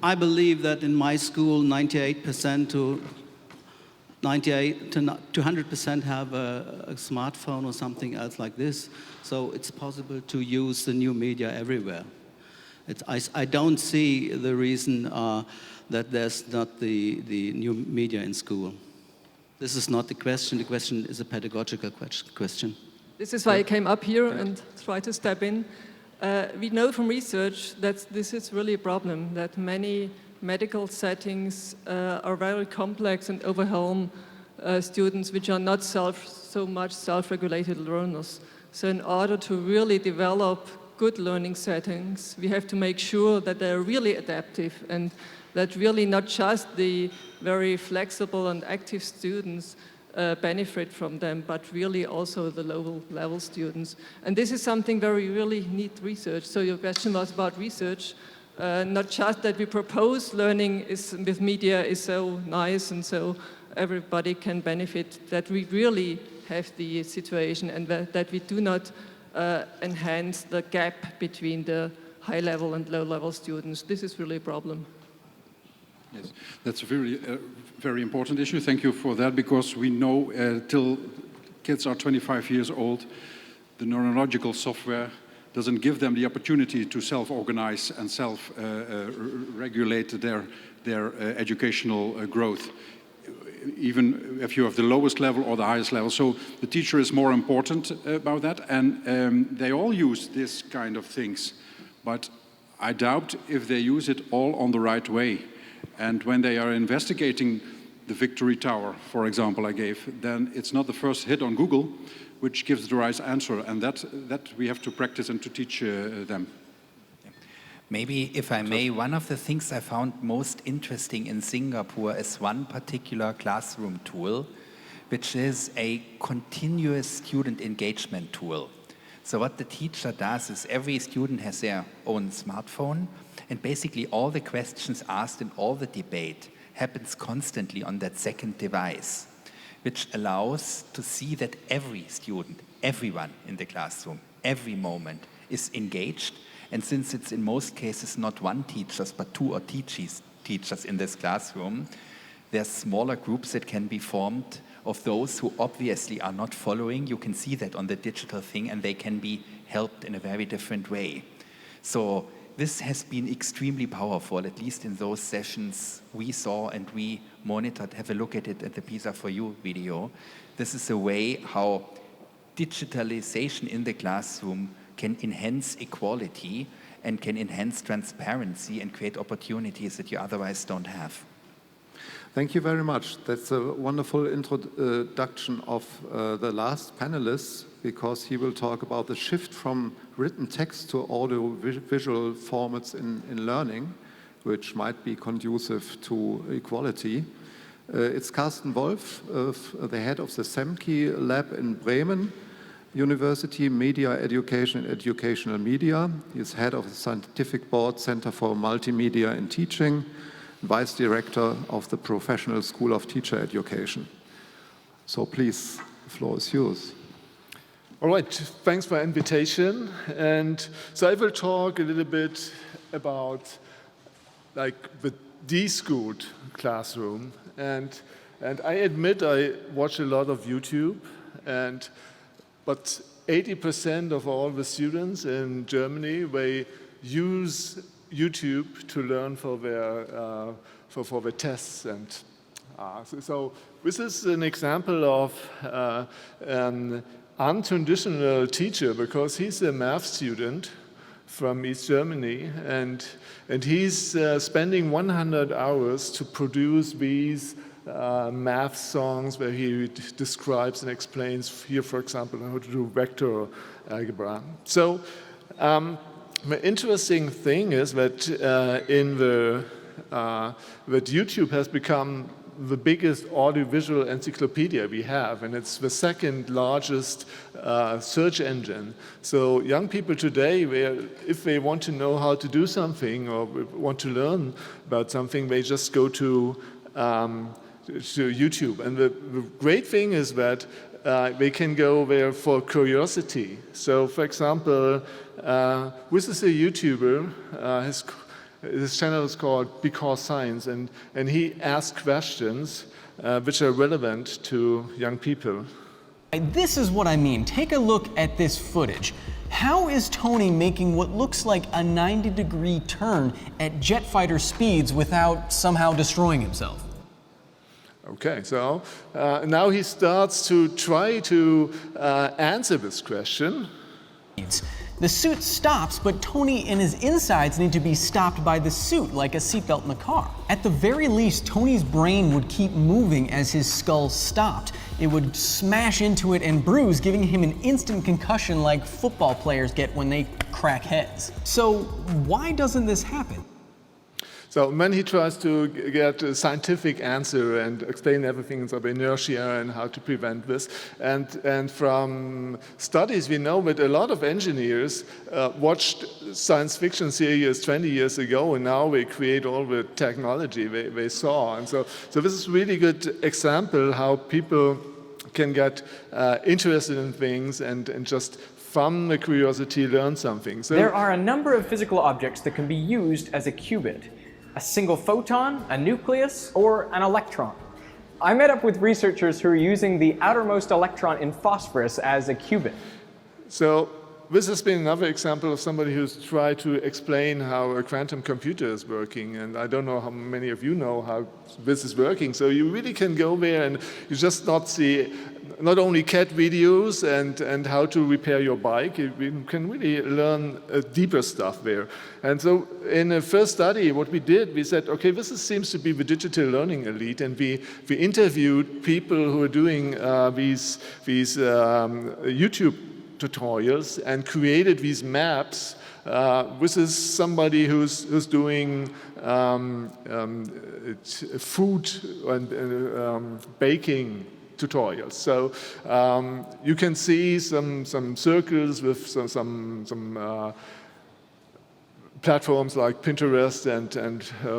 [SPEAKER 7] I believe that in my school, 98% to 100% have a smartphone or something else like this. So it's possible to use the new media everywhere. I don't see the reason that there's not the new media in school. This is not the question. The question is a pedagogical question.
[SPEAKER 2] This is why I came up here and tried to step in. We know from research that this is really a problem, that many medical settings are very complex and overwhelm students which are not so much self-regulated learners. So in order to really develop good learning settings, we have to make sure that they're really adaptive and that really not just the very flexible and active students benefit from them, but really also the lower-level students. And this is something where we really need research. So your question was about research, not just that we propose learning with media is so nice and so everybody can benefit, that we really have the situation and that we do not enhance the gap between the high-level and low-level students. This is really a problem.
[SPEAKER 6] Yes, that's a very important issue. Thank you for that, because we know till kids are 25 years old, the neurological software doesn't give them the opportunity to self-organize and self-regulate their educational growth, even if you have the lowest level or the highest level. So the teacher is more important about that, and they all use this kind of things, but I doubt if they use it all on the right way. And when they are investigating the Victory Tower, for example, I gave, then it's not the first hit on Google which gives the right answer, and that we have to practice and to teach them.
[SPEAKER 4] Maybe, if I may, one of the things I found most interesting in Singapore is one particular classroom tool, which is a continuous student engagement tool. So what the teacher does is every student has their own smartphone, and basically all the questions asked and all the debate happens constantly on that second device, which allows to see that every student, everyone in the classroom, every moment is engaged. And since it's in most cases not one teacher, but two or teachers in this classroom, there's smaller groups that can be formed of those who obviously are not following. You can see that on the digital thing, and they can be helped in a very different way. So this has been extremely powerful, at least in those sessions we saw and we monitored. Have a look at it at the PISA for You video. This is a way how digitalization in the classroom can enhance equality and can enhance transparency and create opportunities that you otherwise don't have.
[SPEAKER 3] Thank you very much. That's a wonderful introduction of the last panelist, because he will talk about the shift from written text to audio-visual formats in learning, which might be conducive to equality. It's Carsten Wolf, the head of the SEMKI lab in Bremen University, Media Education and Educational Media. He is head of the Scientific Board Center for Multimedia in Teaching, Vice Director of the Professional School of Teacher Education. So please, the floor is yours.
[SPEAKER 8] All right, thanks for the invitation. And so I will talk a little bit about like the de-schooled classroom. And I admit I watch a lot of YouTube, but 80% of all the students in Germany, they use YouTube to learn for their tests. And so this is an example of an untraditional teacher, because he's a math student from East Germany, and he's spending 100 hours to produce these math songs where he describes and explains here, for example, how to do vector algebra. So the interesting thing is that that YouTube has become the biggest audiovisual encyclopedia we have, and it's the second largest search engine. So young people today, if they want to know how to do something or want to learn about something, they just go to YouTube. And the great thing is that they can go there for curiosity. So, for example, this is a YouTuber. His channel is called Because Science, and he asks questions which are relevant to young people.
[SPEAKER 9] This is what I mean. Take a look at this footage. How is Tony making what looks like a 90-degree turn at jet fighter speeds without somehow destroying himself?
[SPEAKER 8] Okay, so now he starts to try to answer this question.
[SPEAKER 9] The suit stops, but Tony and his insides need to be stopped by the suit, like a seatbelt in a car. At the very least, Tony's brain would keep moving as his skull stopped. It would smash into it and bruise, giving him an instant concussion like football players get when they crack heads. So why doesn't this happen?
[SPEAKER 8] So when he tries to get a scientific answer and explain everything about inertia and how to prevent this, and from studies we know that a lot of engineers watched science fiction series 20 years ago, and now they create all the technology they saw. And so this is a really good example how people can get interested in things and just from the curiosity learn something. So
[SPEAKER 10] there are a number of physical objects that can be used as a qubit. A single photon, a nucleus, or an electron. I met up with researchers who are using the outermost electron in phosphorus as a qubit.
[SPEAKER 8] So this has been another example of somebody who's tried to explain how a quantum computer is working, and I don't know how many of you know how this is working. So you really can go there and you just not see not only cat videos and how to repair your bike, you can really learn deeper stuff there. And so in the first study, what we did, we said, okay, this seems to be the digital learning elite, and we interviewed people who are doing these YouTube tutorials and created these maps. This is somebody who's doing food and baking tutorials. So you can see some circles with some platforms like Pinterest and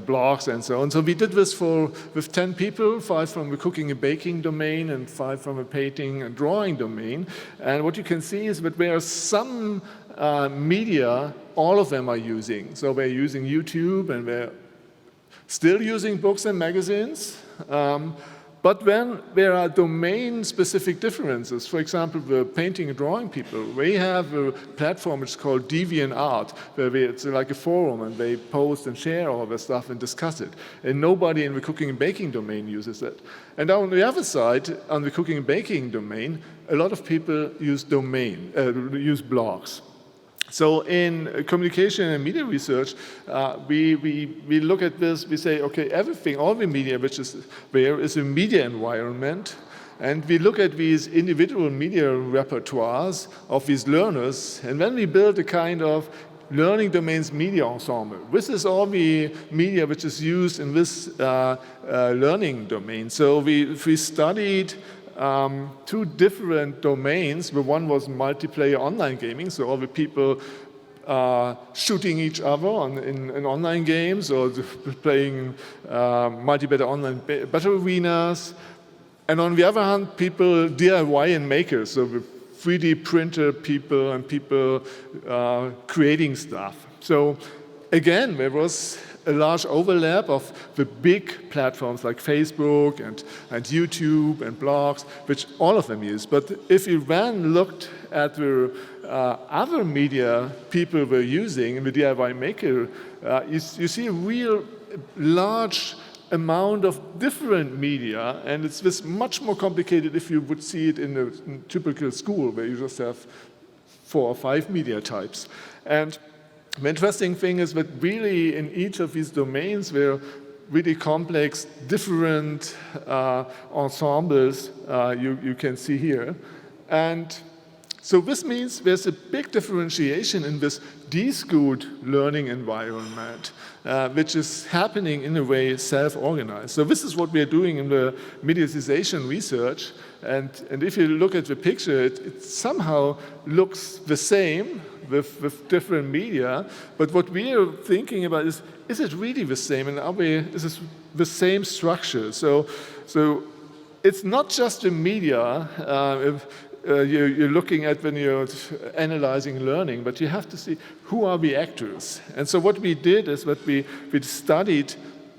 [SPEAKER 8] blogs and so on. So we did this with 10 people, 5 from the cooking and baking domain and 5 from the painting and drawing domain. And what you can see is that there are some media all of them are using. So they're using YouTube and they're still using books and magazines. But then there are domain-specific differences. For example, the painting and drawing people, they have a platform which is called DeviantArt, where it's like a forum, and they post and share all their stuff and discuss it. And nobody in the cooking and baking domain uses it. And on the other side, on the cooking and baking domain, a lot of people use blogs. So in communication and media research, we look at this, we say, okay, everything, all the media which is there is a media environment, and we look at these individual media repertoires of these learners, and then we build a kind of learning domains media ensemble. This is all the media which is used in this learning domain. So we studied 2 different domains. The one was multiplayer online gaming, so all the people shooting each other in online games or playing multiplayer online battle arenas. And on the other hand, people DIY and makers, so the 3D printer people and people creating stuff. So again, there was a large overlap of the big platforms like Facebook and YouTube and blogs, which all of them use. But if you then looked at the other media people were using in the DIY maker, you see a real large amount of different media, and it's this much more complicated if you would see it in a typical school where you just have 4 or 5 media types. And the interesting thing is that really in each of these domains there are really complex, different ensembles you can see here. And so this means there's a big differentiation in this de-schooled learning environment, which is happening in a way self-organized. So this is what we are doing in the mediatization research. And if you look at the picture, it somehow looks the same with different media. But what we are thinking about is it really the same? And is this the same structure? So it's not just the media you're looking at when you're analyzing learning, but you have to see who are the actors. And so what we did is that we studied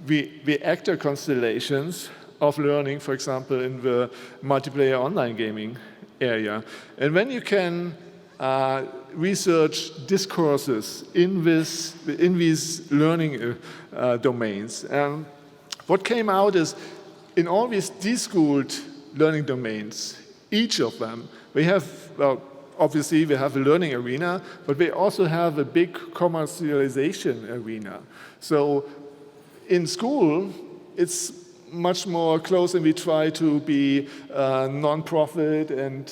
[SPEAKER 8] the actor constellations of learning, for example, in the multiplayer online gaming area. And when you can research discourses in these learning domains, what came out is in all these deschooled learning domains, each of them, we have, well, obviously we have a learning arena, but we also have a big commercialization arena. So in school, it's much more close, and we try to be non-profit, and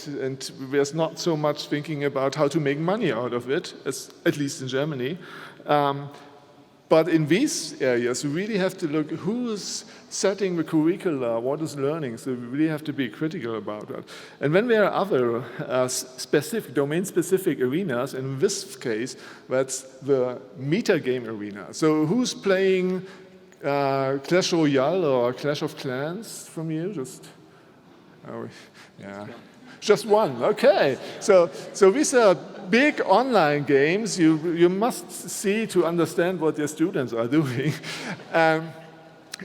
[SPEAKER 8] there's not so much thinking about how to make money out of it, at least in Germany. But in these areas, we really have to look who's setting the curricula, what is learning, so we really have to be critical about that. And then there are other domain-specific arenas, in this case, that's the metagame arena. So who's playing Clash Royale or Clash of Clans from you? Just one, okay. So these are big online games you must see to understand what your students are doing.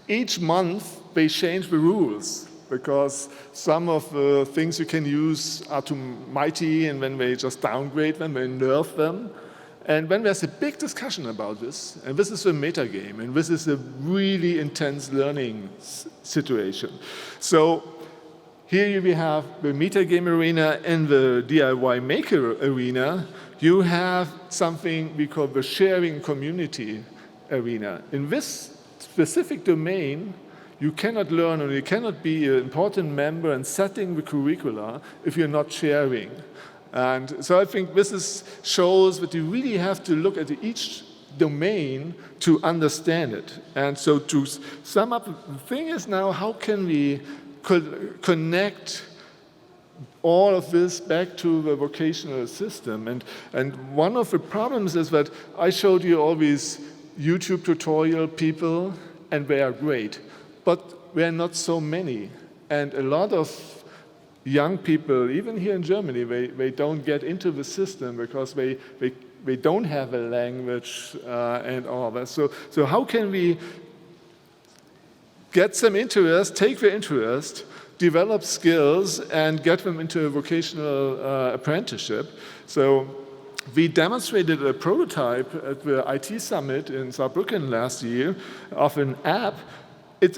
[SPEAKER 8] Each month they change the rules because some of the things you can use are too mighty, and then they just downgrade them, they nerf them. And when there's a big discussion about this, and this is a metagame, and this is a really intense learning situation. So here we have the metagame arena and the DIY maker arena. You have something we call the sharing community arena. In this specific domain, you cannot learn, or you cannot be an important member in setting the curricula if you're not sharing. And so I think this shows that you really have to look at each domain to understand it. And so to sum up, the thing is now, how can we connect all of this back to the vocational system? And one of the problems is that I showed you all these YouTube tutorial people, and they are great, but there are not so many. And a lot of young people, even here in Germany, they don't get into the system because they don't have a language and all that. So how can we get some interest, take their interest, develop skills, and get them into a vocational apprenticeship? So we demonstrated a prototype at the IT Summit in Saarbrücken last year of an app.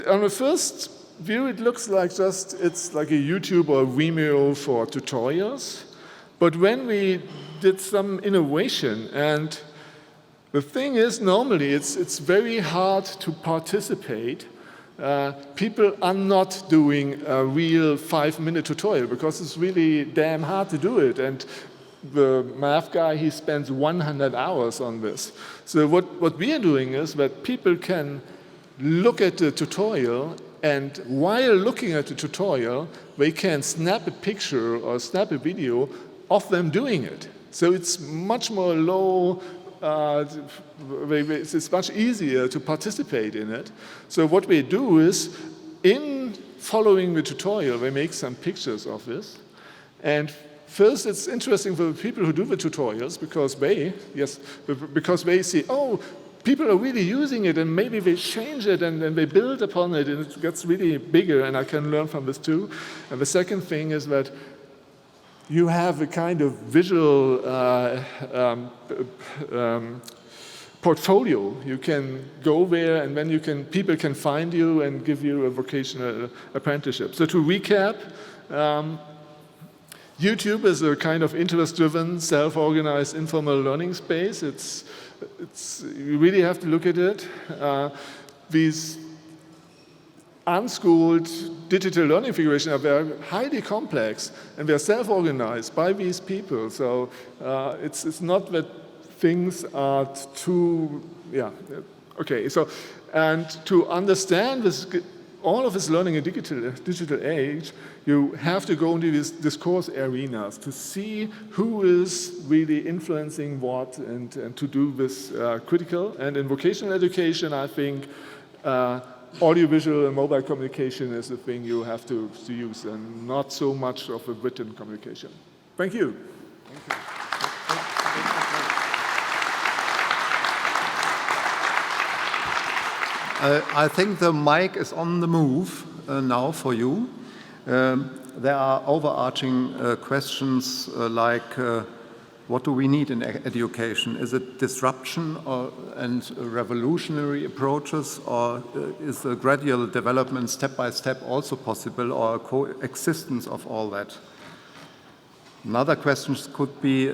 [SPEAKER 8] On the first view, it looks like it's like a YouTube or Vimeo for tutorials. But when we did some innovation, and the thing is, normally it's very hard to participate. People are not doing a real 5-minute tutorial because it's really damn hard to do it. And the math guy, he spends 100 hours on this. So what we are doing is that people can look at the tutorial, and while looking at the tutorial, they can snap a picture or snap a video of them doing it. So it's much more low, it's much easier to participate in it. So what we do is, in following the tutorial, we make some pictures of this. And first, it's interesting for the people who do the tutorials because they see, oh, people are really using it, and maybe they change it and they build upon it, and it gets really bigger, and I can learn from this too. And the second thing is that you have a kind of visual portfolio. You can go there, and then people can find you and give you a vocational apprenticeship. So to recap, YouTube is a kind of interest-driven, self-organized, informal learning space. You really have to look at it. These unschooled digital learning configurations are very highly complex, and they're self-organized by these people. So it's not that things are too, okay. So, and to understand this, all of this learning in digital age, you have to go into these discourse arenas to see who is really influencing what, and to do this critical. And in vocational education, I think audiovisual and mobile communication is the thing you have to use, and not so much of a written communication. Thank you.
[SPEAKER 3] I think the mic is on the move now for you. There are overarching questions like what do we need in education? Is it disruption and revolutionary approaches, or is a gradual development step by step also possible, or a coexistence of all that? Another question could be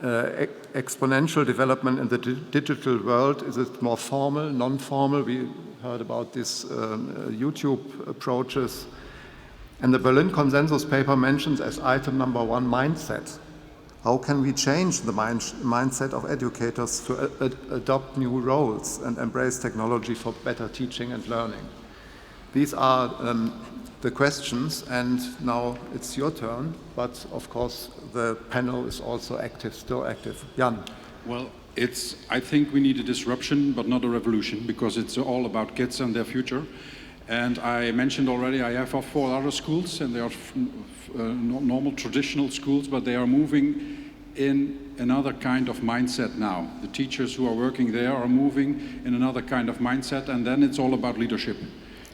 [SPEAKER 3] exponential development in the digital world. Is it more formal, non-formal? We heard about these YouTube approaches. And the Berlin Consensus paper mentions as item number 1 mindset. How can we change the mindset of educators to adopt new roles and embrace technology for better teaching and learning? These are the questions, and now it's your turn, but of course the panel is also active, still active. Jan.
[SPEAKER 6] Well, I think we need a disruption, but not a revolution, because it's all about kids and their future. And I mentioned already, I have 4 other schools, and they are normal traditional schools, but they are moving in another kind of mindset now. The teachers who are working there are moving in another kind of mindset, and then it's all about leadership.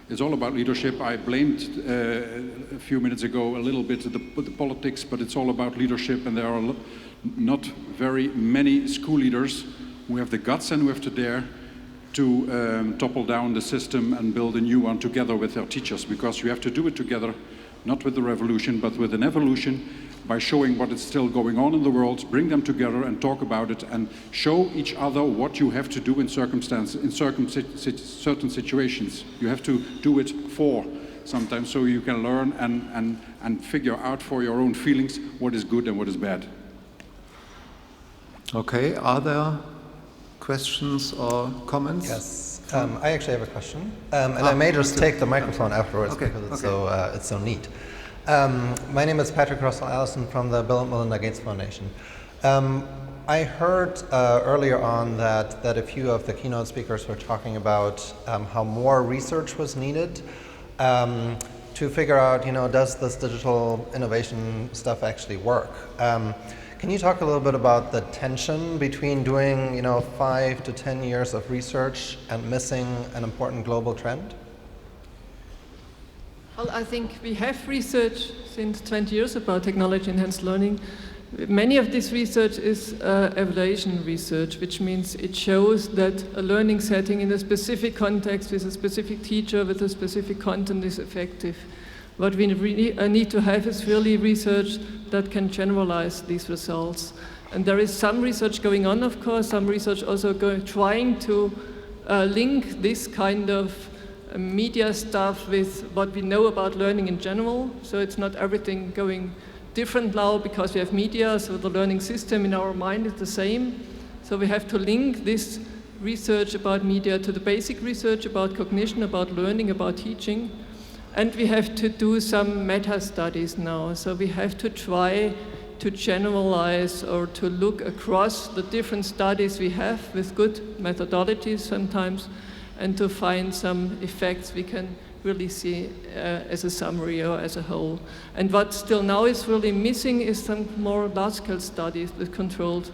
[SPEAKER 6] It's all about leadership. I blamed a few minutes ago a little bit the politics, but it's all about leadership, and there are not very many school leaders who have the guts and who have to dare to topple down the system and build a new one together with their teachers, because you have to do it together, not with the revolution, but with an evolution, by showing what is still going on in the world, bring them together and talk about it, and show each other what you have to do in certain situations. You have to do it for sometimes, so you can learn and figure out for your own feelings what is good and what is bad.
[SPEAKER 3] Okay, are there questions or comments?
[SPEAKER 11] Yes, I actually have a question, and I may just take the microphone afterwards because it's so neat. My name is Patrick Russell Allison from the Bill and Melinda Gates Foundation. I heard earlier on that a few of the keynote speakers were talking about how more research was needed to figure out, does this digital innovation stuff actually work? Can you talk a little bit about the tension between doing, 5 to 10 years of research and missing an important global trend?
[SPEAKER 2] Well, I think we have research since 20 years about technology-enhanced learning. Many of this research is evaluation research, which means it shows that a learning setting in a specific context with a specific teacher with a specific content is effective. What we really need to have is really research that can generalize these results. And there is some research going on, of course, some research also trying to link this kind of media stuff with what we know about learning in general. So it's not everything going different now because we have media, so the learning system in our mind is the same. So we have to link this research about media to the basic research about cognition, about learning, about teaching. And we have to do some meta-studies now. So we have to try to generalize or to look across the different studies we have with good methodologies sometimes, and to find some effects we can really see as a summary or as a whole. And what still now is really missing is some more large-scale studies with controlled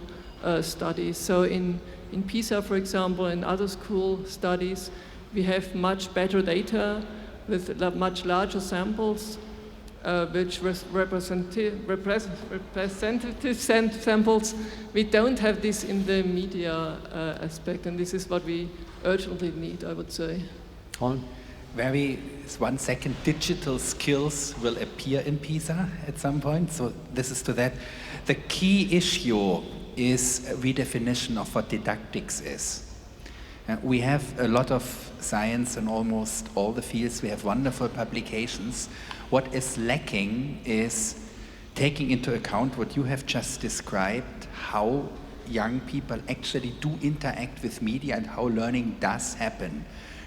[SPEAKER 2] studies. So in PISA, for example, and other school studies, we have much better data with much larger samples, which representative samples. We don't have this in the media aspect, and this is what we urgently need, I would say.
[SPEAKER 4] Very 1 second, digital skills will appear in PISA at some point, so this is to that. The key issue is a redefinition of what didactics is. We have a lot of science in almost all the fields. We have wonderful publications. What is lacking is taking into account what you have just described, how young people actually do interact with media and how learning does happen,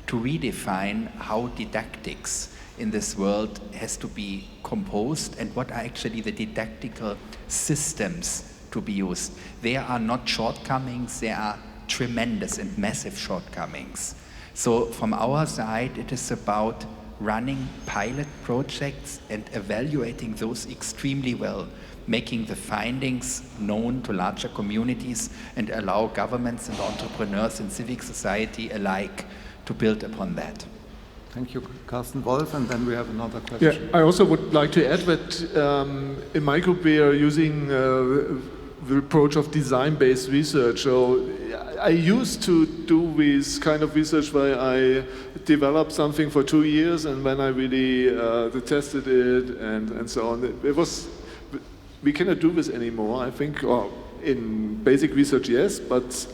[SPEAKER 4] to redefine how didactics in this world has to be composed and what are actually the didactical systems to be used. There are not shortcomings, there are tremendous and massive shortcomings. So from our side, it is about running pilot projects and evaluating those extremely well, making the findings known to larger communities and allow governments and entrepreneurs and civic society alike to build upon that.
[SPEAKER 3] Thank you, Carsten Wolf, and then we have another question.
[SPEAKER 8] Yeah, I also would like to add that in my group we are using the approach of design-based research. So I used to do this kind of research where I developed something for 2 years and when I really tested it and so on. We cannot do this anymore, I think. Well, in basic research, yes, but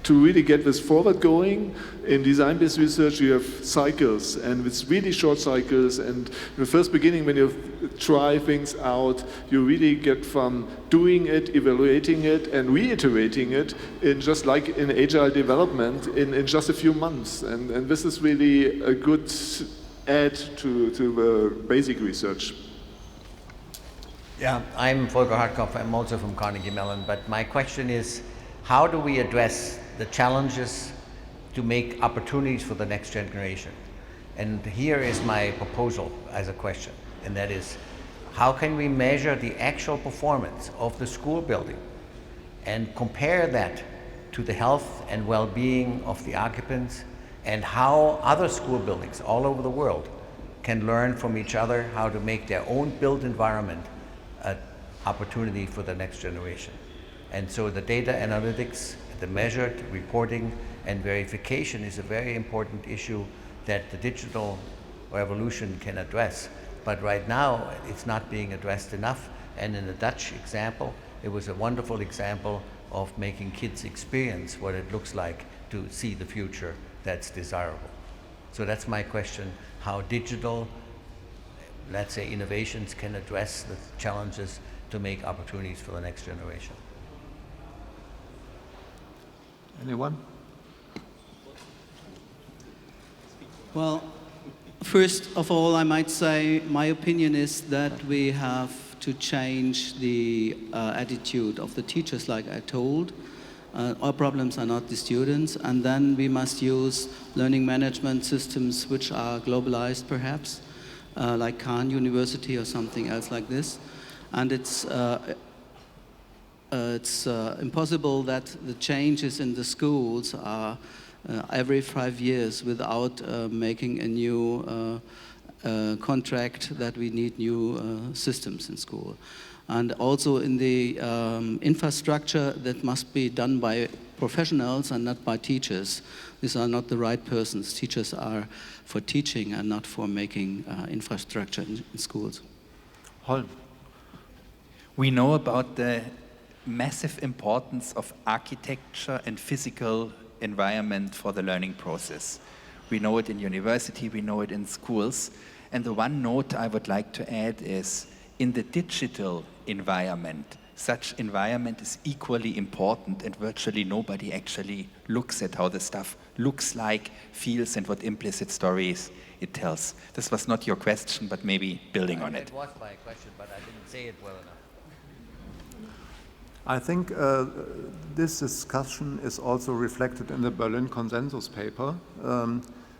[SPEAKER 8] to really get this forward going, in design-based research you have cycles, and it's really short cycles, and in the first beginning when you try things out, you really get from doing it, evaluating it, and reiterating it, in just like in agile development, in just a few months. And this is really a good add to the basic research.
[SPEAKER 12] Yeah, I'm Volker Hartkopf, I'm also from Carnegie Mellon, but my question is, how do we address the challenges to make opportunities for the next generation? And here is my proposal as a question, and that is, how can we measure the actual performance of the school building and compare that to the health and well-being of the occupants, and how other school buildings all over the world can learn from each other how to make their own built environment an opportunity for the next generation. And so the data analytics, the measured reporting and verification is a very important issue that the digital revolution can address. But right now, it's not being addressed enough. And in the Dutch example, it was a wonderful example of making kids experience what it looks like to see the future that's desirable. So that's my question, how digital, let's say, innovations can address the challenges to make opportunities for the next generation.
[SPEAKER 3] Anyone?
[SPEAKER 7] Well, first of all, I might say my opinion is that we have to change the attitude of the teachers, like I told. Our problems are not the students, and then we must use learning management systems which are globalized, perhaps, like Khan University or something else like this. And it's impossible that the changes in the schools are every 5 years without making a new contract that we need new systems in school. And also in the infrastructure that must be done by professionals and not by teachers. These are not the right persons. Teachers are for teaching and not for making infrastructure in schools.
[SPEAKER 3] Holm.
[SPEAKER 4] We know about the massive importance of architecture and physical environment for the learning process. We know it in university, we know it in schools. And the one note I would like to add is, in the digital environment, such environment is equally important, and virtually nobody actually looks at how the stuff looks like, feels, and what implicit stories it tells. This was not your question, but maybe building on it.
[SPEAKER 12] It was my question, but I didn't say it well enough.
[SPEAKER 3] I think this discussion is also reflected in the Berlin Consensus paper,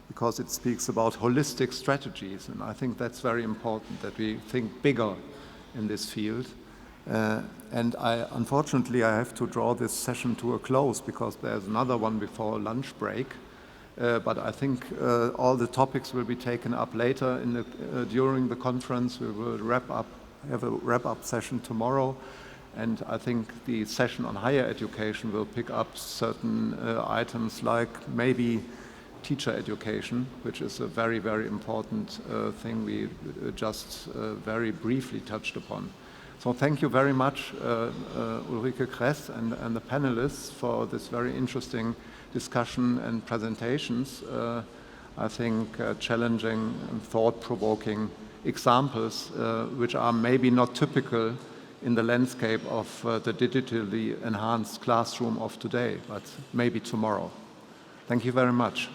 [SPEAKER 3] because it speaks about holistic strategies, and I think that's very important, that we think bigger in this field. And unfortunately, I have to draw this session to a close because there's another one before lunch break. But I think all the topics will be taken up later during the conference. We will have a wrap-up session tomorrow. And I think the session on higher education will pick up certain items like maybe teacher education, which is a very, very important thing we just very briefly touched upon. So thank you very much, Ulrike Kress and the panelists, for this very interesting discussion and presentations. I think challenging and thought-provoking examples, which are maybe not typical in the landscape of the digitally enhanced classroom of today, but maybe tomorrow. Thank you very much.